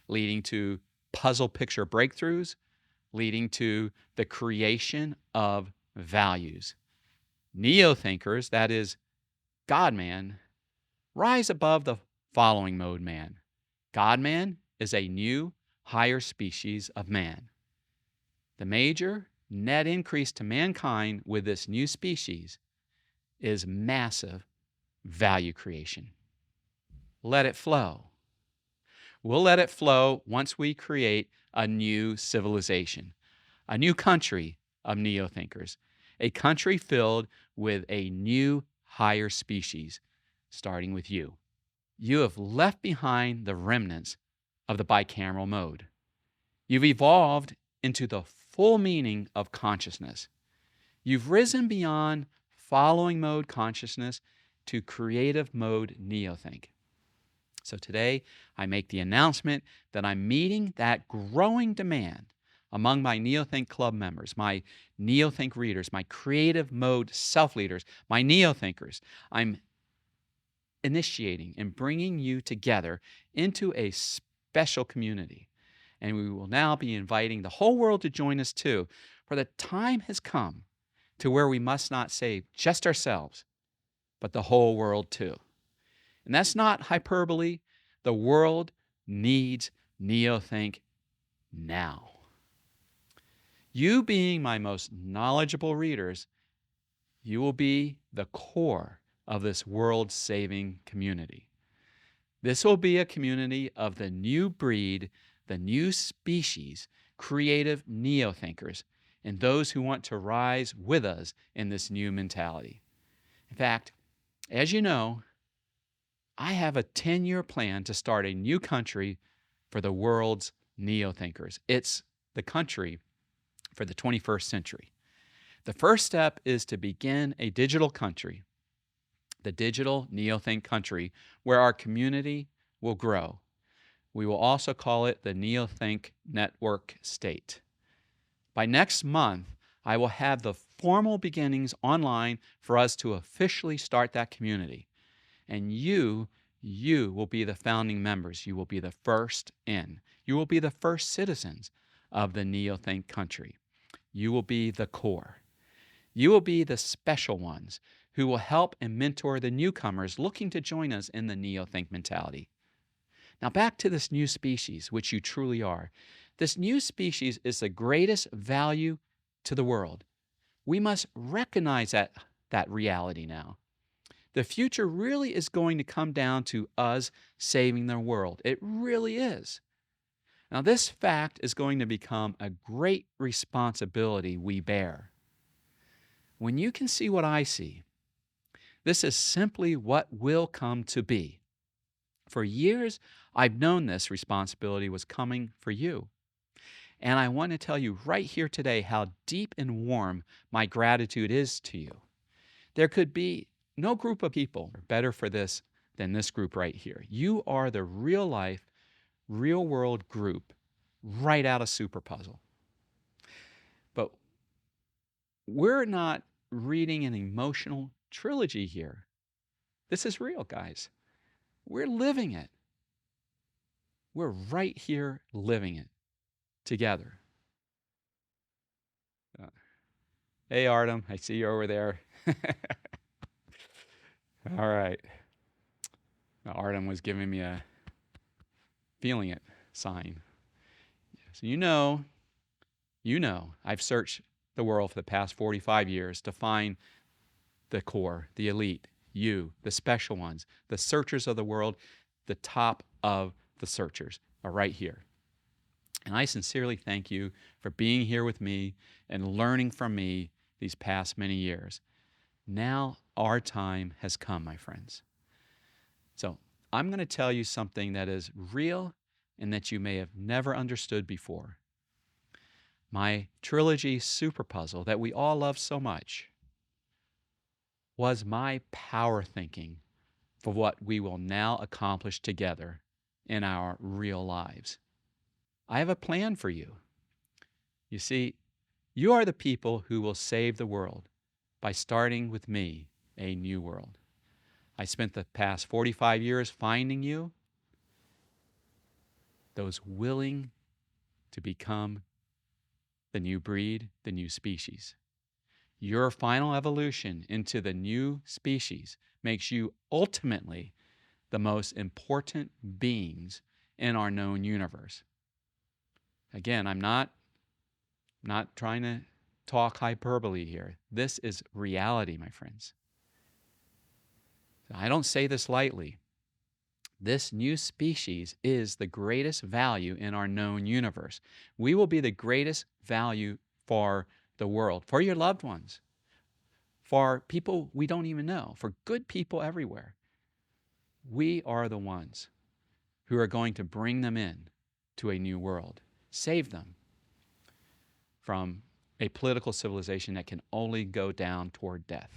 leading to puzzle picture breakthroughs, leading to the creation of values. Neo-thinkers, that is, God-man, rise above the following mode man. God-man is a new, higher species of man. The major net increase to mankind with this new species is massive value creation. Let it flow. We'll let it flow once we create a new civilization, a new country of neo-thinkers, a country filled with a new higher species, starting with you. You have left behind the remnants of the bicameral mode. You've evolved into the full meaning of consciousness. You've risen beyond following mode consciousness to creative mode neothink. So today, I make the announcement that I'm meeting that growing demand among my Neothink Club members, my Neothink readers, my creative mode self-leaders, my neothinkers. I'm initiating and bringing you together into a special community. And we will now be inviting the whole world to join us too, for the time has come to where we must not save just ourselves, but the whole world too. And that's not hyperbole. The world needs neothink now. You being my most knowledgeable readers, you will be the core of this world-saving community. This will be a community of the new breed, the new species, creative neo-thinkers, and those who want to rise with us in this new mentality. In fact, as you know, I have a 10-year plan to start a new country for the world's neo-thinkers. It's the country for the 21st century. The first step is to begin a digital country, the digital neothink country, where our community will grow. We will also call it the Neothink Network State. By next month, I will have the formal beginnings online for us to officially start that community. And you will be the founding members. You will be the first in. You will be the first citizens of the Neothink country. You will be the core. You will be the special ones who will help and mentor the newcomers looking to join us in the Neothink mentality. Now back to this new species, which you truly are. This new species is the greatest value to the world. We must recognize that reality now. The future really is going to come down to us saving the world. It really is. Now, this fact is going to become a great responsibility we bear. When you can see what I see, this is simply what will come to be. For years, I've known this responsibility was coming for you. And I want to tell you right here today how deep and warm my gratitude is to you. There could be no group of people better for this than this group right here. You are the real life, real world group right out of Super Puzzle. But we're not reading an emotional trilogy here. This is real, guys. We're living it. We're right here living it together. Hey, Artem, I see you over there. All right. Now, Artem was giving me a feeling it sign. So you know, I've searched the world for the past 45 years to find the core, the elite, you, the special ones, the searchers of the world. The top of the searchers are right here. And I sincerely thank you for being here with me and learning from me these past many years. Now our time has come, my friends. So I'm going to tell you something that is real and that you may have never understood before. My trilogy super puzzle that we all love so much was my power thinking for what we will now accomplish together in our real lives. I have a plan for you. You see, you are the people who will save the world by starting with me, a new world. I spent the past 45 years finding you, those willing to become the new breed, the new species. Your final evolution into the new species makes you ultimately the most important beings in our known universe. Again, I'm not trying to talk hyperbole here. This is reality, my friends. I don't say this lightly. This new species is the greatest value in our known universe. We will be the greatest value for the world, for your loved ones, for people we don't even know, for good people everywhere. We are the ones who are going to bring them in to a new world, save them from a political civilization that can only go down toward death.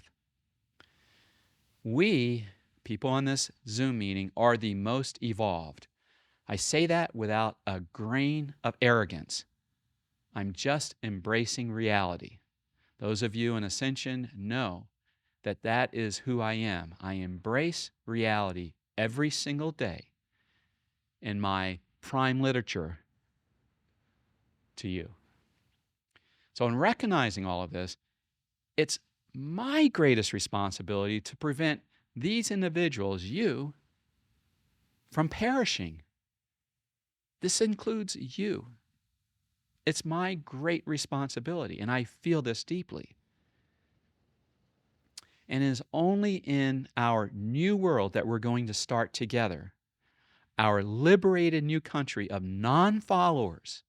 We, people on this Zoom meeting, are the most evolved. I say that without a grain of arrogance. I'm just embracing reality. Those of you in Ascension know that that is who I am. I embrace reality every single day in my prime literature to you. So in recognizing all of this, it's my greatest responsibility to prevent these individuals, you, from perishing. This includes you. It's my great responsibility, and I feel this deeply. And it is only in our new world that we're going to start together, our liberated new country of non-followers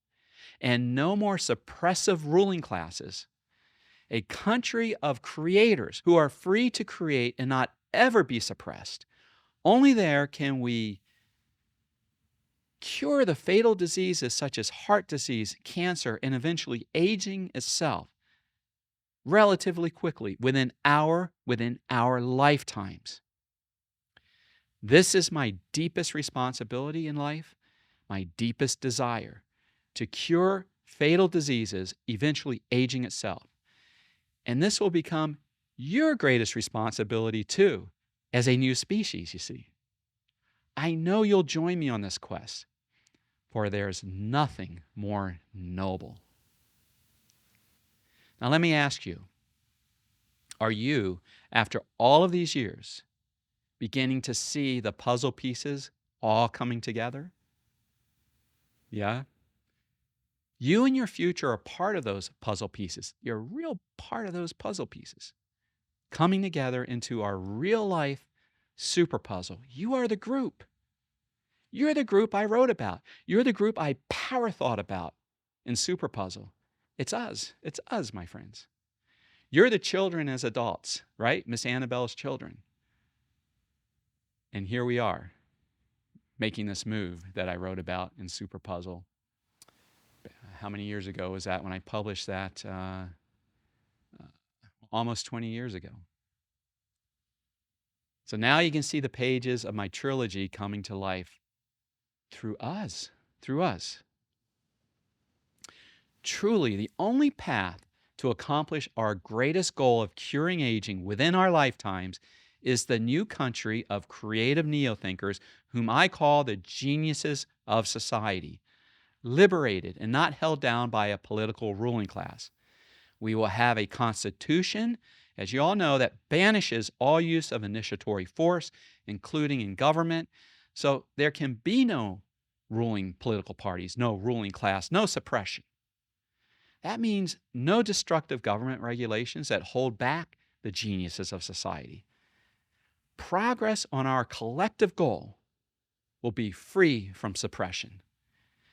and no more suppressive ruling classes, a country of creators who are free to create and not ever be suppressed. Only there can we cure the fatal diseases such as heart disease, cancer, and eventually aging itself relatively quickly within our lifetimes. This is my deepest responsibility in life, my deepest desire, to cure fatal diseases, eventually aging itself. And this will become your greatest responsibility too, as a new species, you see. I know you'll join me on this quest, for there's nothing more noble. Now let me ask you, are you, after all of these years, beginning to see the puzzle pieces all coming together? Yeah? You and your future are part of those puzzle pieces. You're a real part of those puzzle pieces coming together into our real life super puzzle. You are the group. You're the group I wrote about. You're the group I power thought about in Super Puzzle. It's us. It's us, my friends. You're the children as adults, right? Miss Annabelle's children. And here we are, making this move that I wrote about in Super Puzzle. How many years ago was that when I published that? Almost 20 years ago. So now you can see the pages of my trilogy coming to life through us. Truly, the only path to accomplish our greatest goal of curing aging within our lifetimes is the new country of creative neo-thinkers whom I call the geniuses of society, liberated and not held down by a political ruling class. We will have a constitution, as you all know, that banishes all use of initiatory force, including in government. So there can be no ruling political parties, no ruling class, no suppression. That means no destructive government regulations that hold back the geniuses of society. Progress on our collective goal will be free from suppression.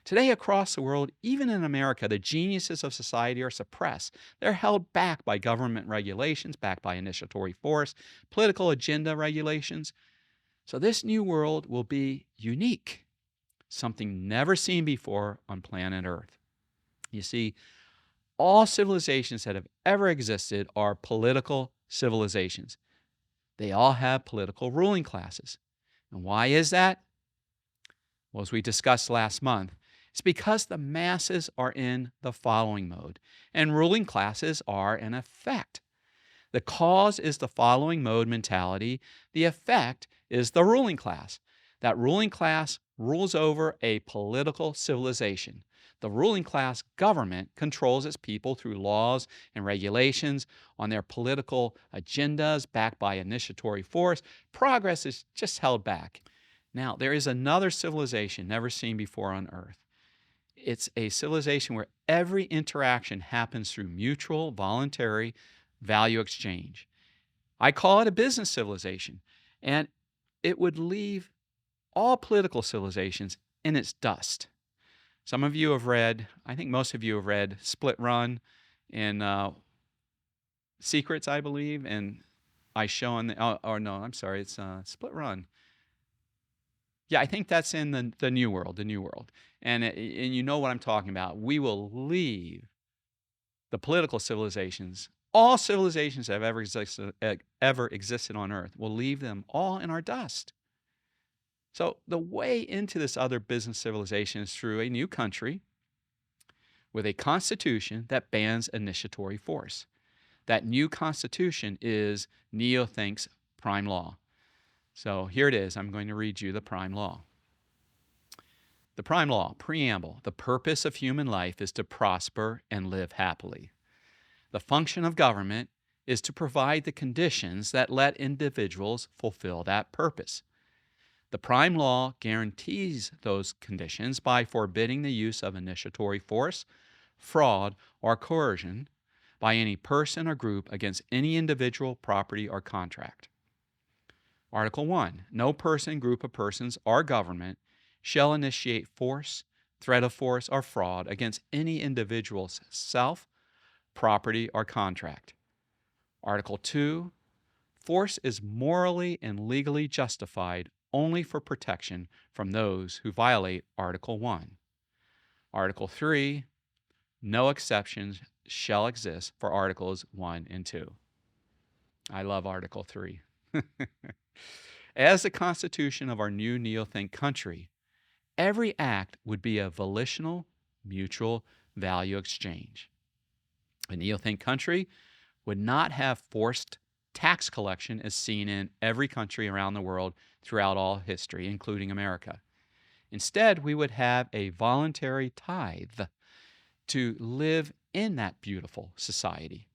Today across the world, even in America, the geniuses of society are suppressed. They're held back by government regulations, backed by initiatory force, political agenda regulations. So this new world will be unique. something never seen before on planet Earth. You see, all civilizations that have ever existed are political civilizations. They all have political ruling classes. And why is that? Well, as we discussed last month, it's because the masses are in the following mode, and ruling classes are an effect. The cause is the following mode mentality. The effect is the ruling class. That ruling class rules over a political civilization. The ruling class government controls its people through laws and regulations on their political agendas backed by initiatory force. Progress is just held back. Now, there is another civilization never seen before on Earth. It's a civilization where every interaction happens through mutual, voluntary value exchange. I call it a business civilization, and it would leave all political civilizations in its dust. Some of you have read, I think most of you have read Split Run in Secrets, I believe, and I show in the, no, I'm sorry, it's Split Run. Yeah, I think that's in the New World, and you know what I'm talking about. We will leave the political civilizations, all civilizations that have ever existed on Earth, we'll leave them all in our dust. So the way into this other business civilization is through a new country with a constitution that bans initiatory force. That new constitution is Neothink's prime law. So here it is. I'm going to read you the prime law. The prime law, preamble, the purpose of human life is to prosper and live happily. The function of government is to provide the conditions that let individuals fulfill that purpose. The prime law guarantees those conditions by forbidding the use of initiatory force, fraud, or coercion by any person or group against any individual, property, or contract. Article 1. No person, group of persons, or government shall initiate force, threat of force, or fraud against any individual's self, property, or contract. Article 2. Force is morally and legally justified only for protection from those who violate Article 1. Article 3. No exceptions shall exist for Articles 1 and 2. I love Article 3. As the Constitution of our new Neothink country, every act would be a volitional, mutual value exchange. A Neothink country would not have forced tax collection as seen in every country around the world throughout all history, including America. Instead, we would have a voluntary tithe to live in that beautiful society.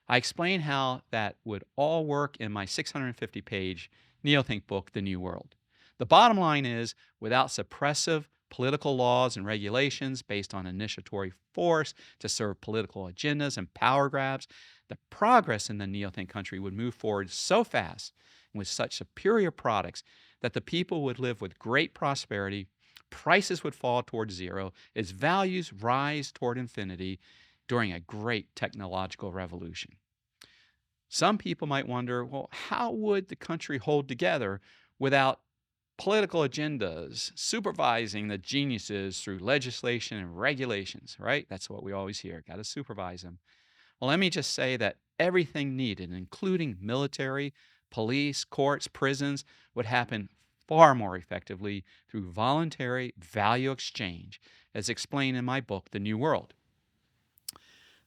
I explain how that would all work in my 650-page Neothink book, The New World. The bottom line is, without suppressive political laws and regulations based on initiatory force to serve political agendas and power grabs, the progress in the Neothink country would move forward so fast and with such superior products that the people would live with great prosperity, prices would fall towards zero, its values rise toward infinity during a great technological revolution. Some people might wonder, well, how would the country hold together without political agendas supervising the geniuses through legislation and regulations, right? That's what we always hear. Got to supervise them. Well, let me just say that everything needed, including military, police, courts, prisons, would happen far more effectively through voluntary value exchange, as explained in my book, The New World.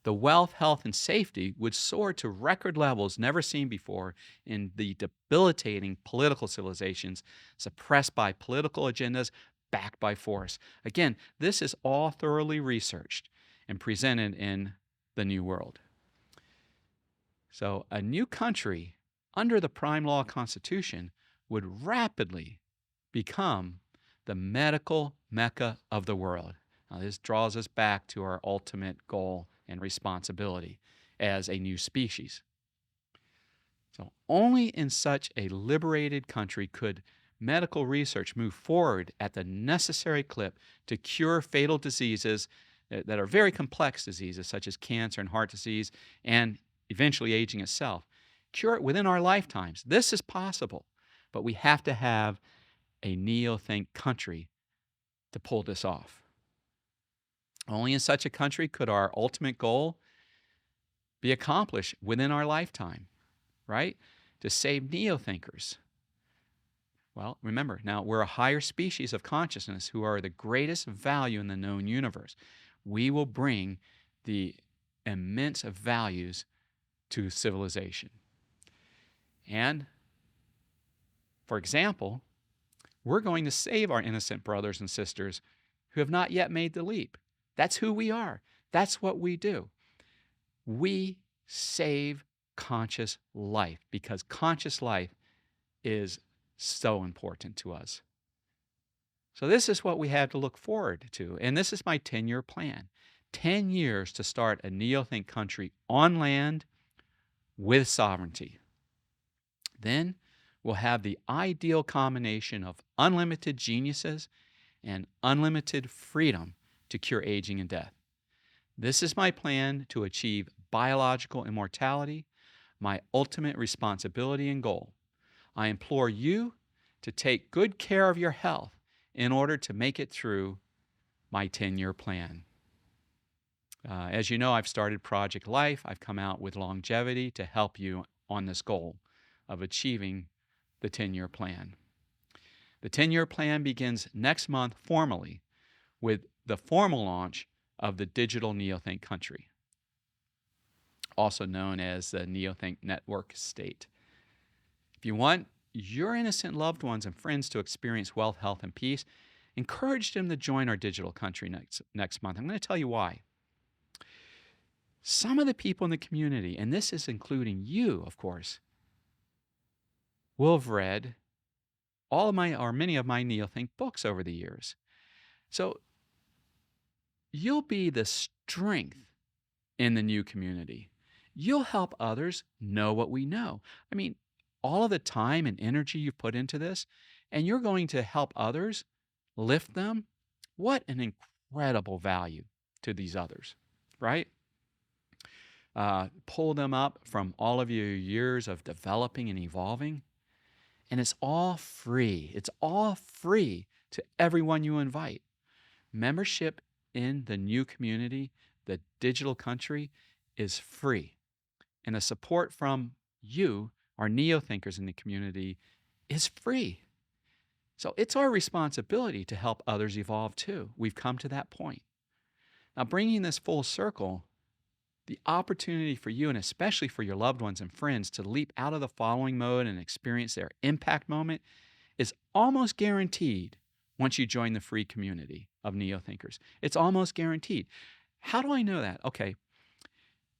The wealth, health, and safety would soar to record levels never seen before in the debilitating political civilizations suppressed by political agendas backed by force. Again, this is all thoroughly researched and presented in The New World. So a new country under the prime law constitution would rapidly become the medical mecca of the world. Now, this draws us back to our ultimate goal and responsibility as a new species. So only in such a liberated country could medical research move forward at the necessary clip to cure fatal diseases that are very complex diseases such as cancer and heart disease and eventually aging itself. Cure it within our lifetimes. This is possible, but we have to have a Neothink country to pull this off. Only in such a country could our ultimate goal be accomplished within our lifetime, right? To save neo-thinkers. Well, remember, now we're a higher species of consciousness who are the greatest value in the known universe. We will bring the immense values to civilization. And, for example, we're going to save our innocent brothers and sisters who have not yet made the leap. That's who we are. That's what we do. We save conscious life because conscious life is so important to us. So this is what we have to look forward to. And this is my 10-year plan. 10 years to start a neo-think country on land with sovereignty. Then we'll have the ideal combination of unlimited geniuses and unlimited freedom to cure aging and death. This is my plan to achieve biological immortality, my ultimate responsibility and goal. I implore you to take good care of your health in order to make it through my 10-year plan. As you know, I've started Project Life. I've come out with longevity to help you on this goal of achieving the 10-year plan. The 10-year plan begins next month formally with the formal launch of the Digital Neothink Country, also known as the Neothink Network State. If you want your innocent loved ones and friends to experience wealth, health, and peace, encourage them to join our digital country next month. I'm going to tell you why. Some of the people in the community, and this is including you, of course, will have read all of my or many of my Neothink books over the years. So you'll be the strength in the new community. You'll help others know what we know. I mean, all of the time and energy you've put into this, and you're going to help others, lift them. What an incredible value to these others, right? Pull them up from all of your years of developing and evolving. And it's all free. It's all free to everyone you invite. Membership in the new community, the digital country, is free. And the support from you, our neo-thinkers in the community, is free. So it's our responsibility to help others evolve too. We've come to that point. Now, bringing this full circle, the opportunity for you, and especially for your loved ones and friends, to leap out of the following mode and experience their impact moment is almost guaranteed once you join the free community of neo-thinkers. It's almost guaranteed. How do I know that? Okay,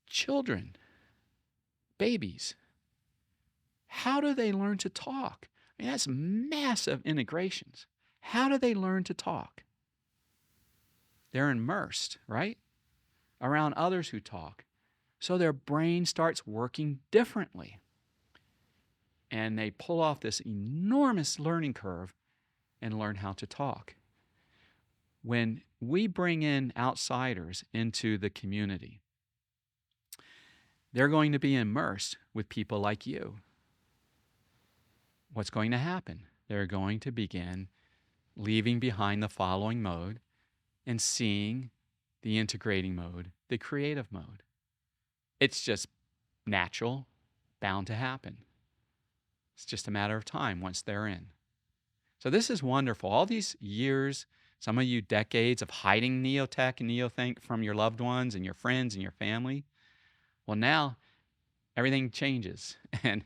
children, babies, how do they learn to talk? I mean, that's massive integrations. How do they learn to talk? They're immersed, right, around others who talk. So their brain starts working differently. And they pull off this enormous learning curve and learn how to talk. When we bring in outsiders into the community, they're going to be immersed with people like you. What's going to happen? They're going to begin leaving behind the following mode and seeing the integrating mode, the creative mode. It's just natural, bound to happen. It's just a matter of time once they're in. So this is wonderful. All these years, some of you decades of hiding neotech and neothink from your loved ones and your friends and your family. Well, now everything changes, and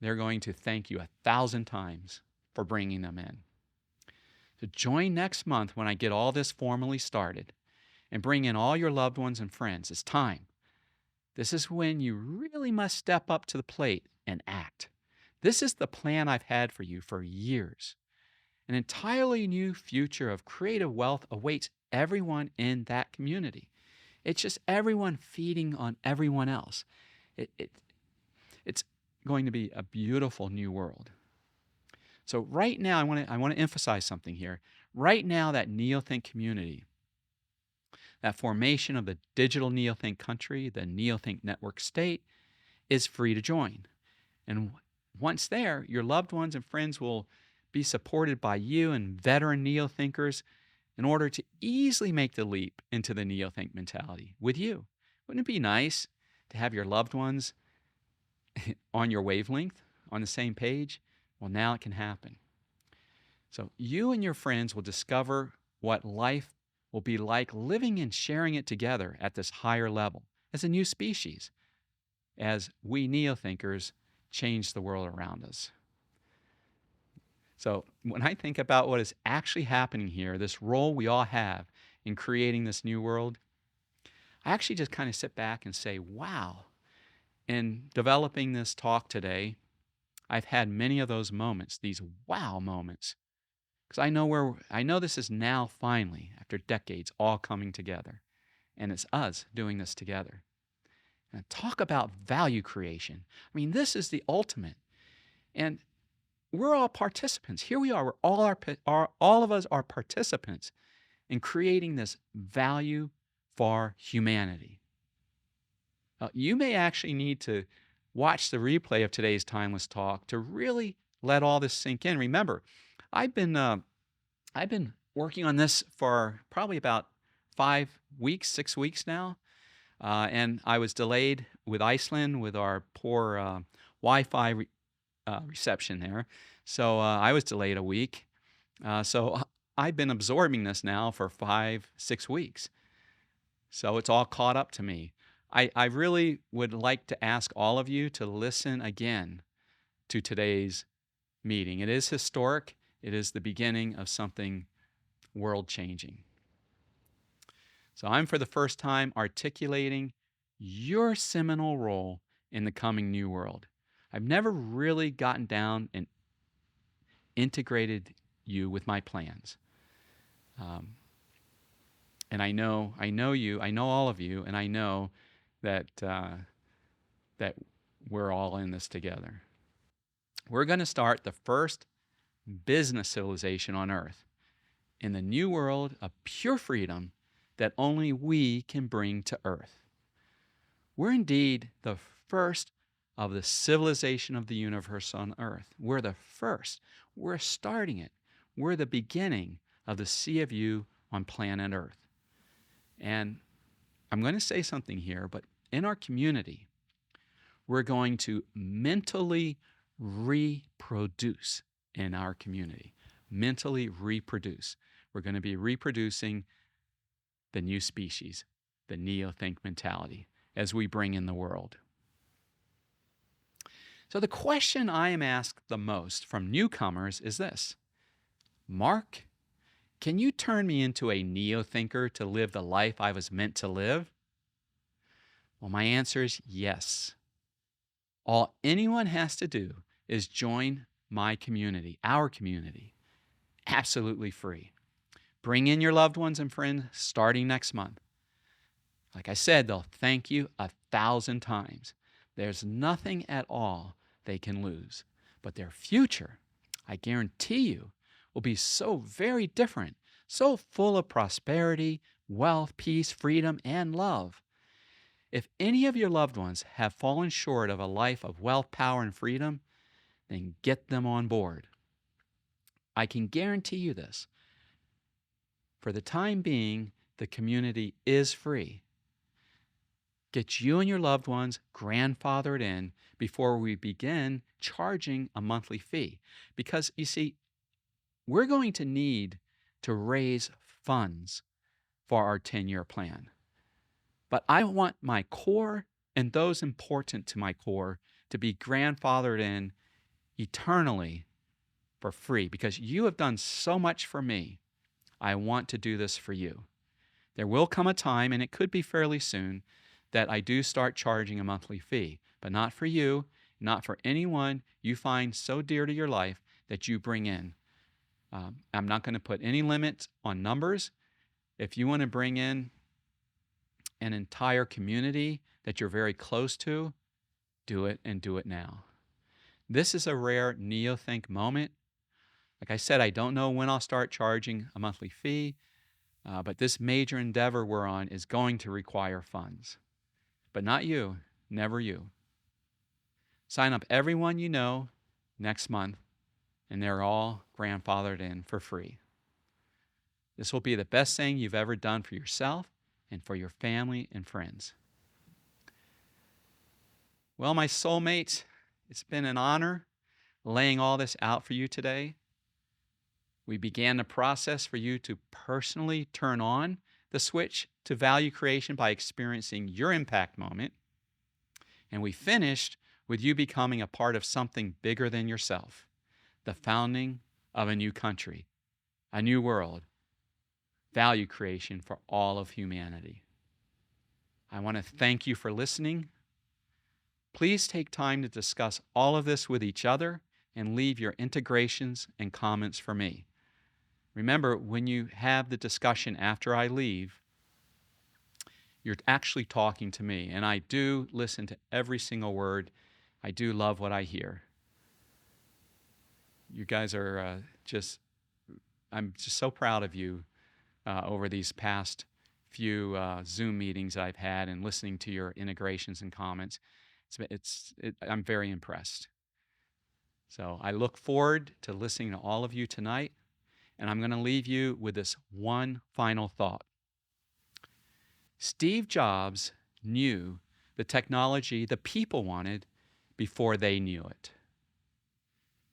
they're going to thank you 1,000 times for bringing them in. So join next month when I get all this formally started, and bring in all your loved ones and friends. It's time. This is when you really must step up to the plate and act. This is the plan I've had for you for years. An entirely new future of creative wealth awaits everyone in that community. It's just everyone feeding on everyone else. It's going to be a beautiful new world. So right now, I want to emphasize something here. Right now, that Neothink community, that formation of the digital Neothink country, the Neothink network state, is free to join. And once there, your loved ones and friends will be supported by you and veteran Neothinkers in order to easily make the leap into the Neothink mentality with you. Wouldn't it be nice to have your loved ones on your wavelength, on the same page? Well, now it can happen. So you and your friends will discover what life will be like living and sharing it together at this higher level as a new species, as we Neothinkers change the world around us. So when I think about what is actually happening here, this role we all have in creating this new world, I actually just kind of sit back and say, wow. In developing this talk today, I've had many of those moments, these wow moments, because I know this is now finally, after decades, all coming together. And it's us doing this together. And talk about value creation. I mean, this is the ultimate. And we're all participants. Here we are. All of us are participants in creating this value for humanity. You may actually need to watch the replay of today's Timeless Talk to really let all this sink in. Remember, I've been working on this for probably about 5 weeks, 6 weeks now, and I was delayed with Iceland with our poor Wi-Fi reception there. So I was delayed a week. So I've been absorbing this now for 5, 6 weeks. So it's all caught up to me. I really would like to ask all of you to listen again to today's meeting. It is historic. It is the beginning of something world-changing. So I'm for the first time articulating your seminal role in the coming new world. I've never really gotten down and integrated you with my plans. And I know you, I know all of you, and I know that we're all in this together. We're going to start the first business civilization on Earth in the new world of pure freedom that only we can bring to Earth. We're indeed the first of the civilization of the universe on Earth. We're the first. We're starting it. We're the beginning of the sea of you on planet Earth. And I'm going to say something here, but in our community, we're going to mentally reproduce in our community. Mentally reproduce. We're going to be reproducing the new species, the Neothink mentality, as we bring in the world. So the question I am asked the most from newcomers is this: Mark, can you turn me into a Neothinker to live the life I was meant to live? Well, my answer is yes. All anyone has to do is join my community, our community, absolutely free. Bring in your loved ones and friends starting next month. Like I said, they'll thank you 1,000 times. There's nothing at all they can lose. But their future, I guarantee you, will be so very different, so full of prosperity, wealth, peace, freedom, and love. If any of your loved ones have fallen short of a life of wealth, power, and freedom, then get them on board. I can guarantee you this. For the time being, the community is free. Get you and your loved ones grandfathered in before we begin charging a monthly fee. Because, you see, we're going to need to raise funds for our 10-year plan. But I want my core and those important to my core to be grandfathered in eternally for free, because you have done so much for me. I want to do this for you. There will come a time, and it could be fairly soon, that I do start charging a monthly fee, but not for you, not for anyone you find so dear to your life that you bring in. I'm not going to put any limits on numbers. If you want to bring in an entire community that you're very close to, do it, and do it now. This is a rare Neothink moment. Like I said, I don't know when I'll start charging a monthly fee, but this major endeavor we're on is going to require funds. But not you, never you. Sign up everyone you know next month, and they're all grandfathered in for free. This will be the best thing you've ever done for yourself and for your family and friends. Well, my soulmates, it's been an honor laying all this out for you today. We began the process for you to personally turn on the switch to value creation by experiencing your impact moment. And we finished with you becoming a part of something bigger than yourself, the founding of a new country, a new world, value creation for all of humanity. I want to thank you for listening. Please take time to discuss all of this with each other and leave your integrations and comments for me. Remember, when you have the discussion after I leave, you're actually talking to me, and I do listen to every single word. I do love what I hear. You guys are I'm just so proud of you over these past few Zoom meetings I've had and listening to your integrations and comments. I'm very impressed. So I look forward to listening to all of you tonight, and I'm going to leave you with this one final thought. Steve Jobs knew the technology the people wanted before they knew it.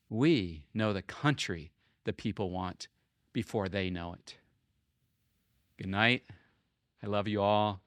We know the country the people want before they know it. Good night. I love you all.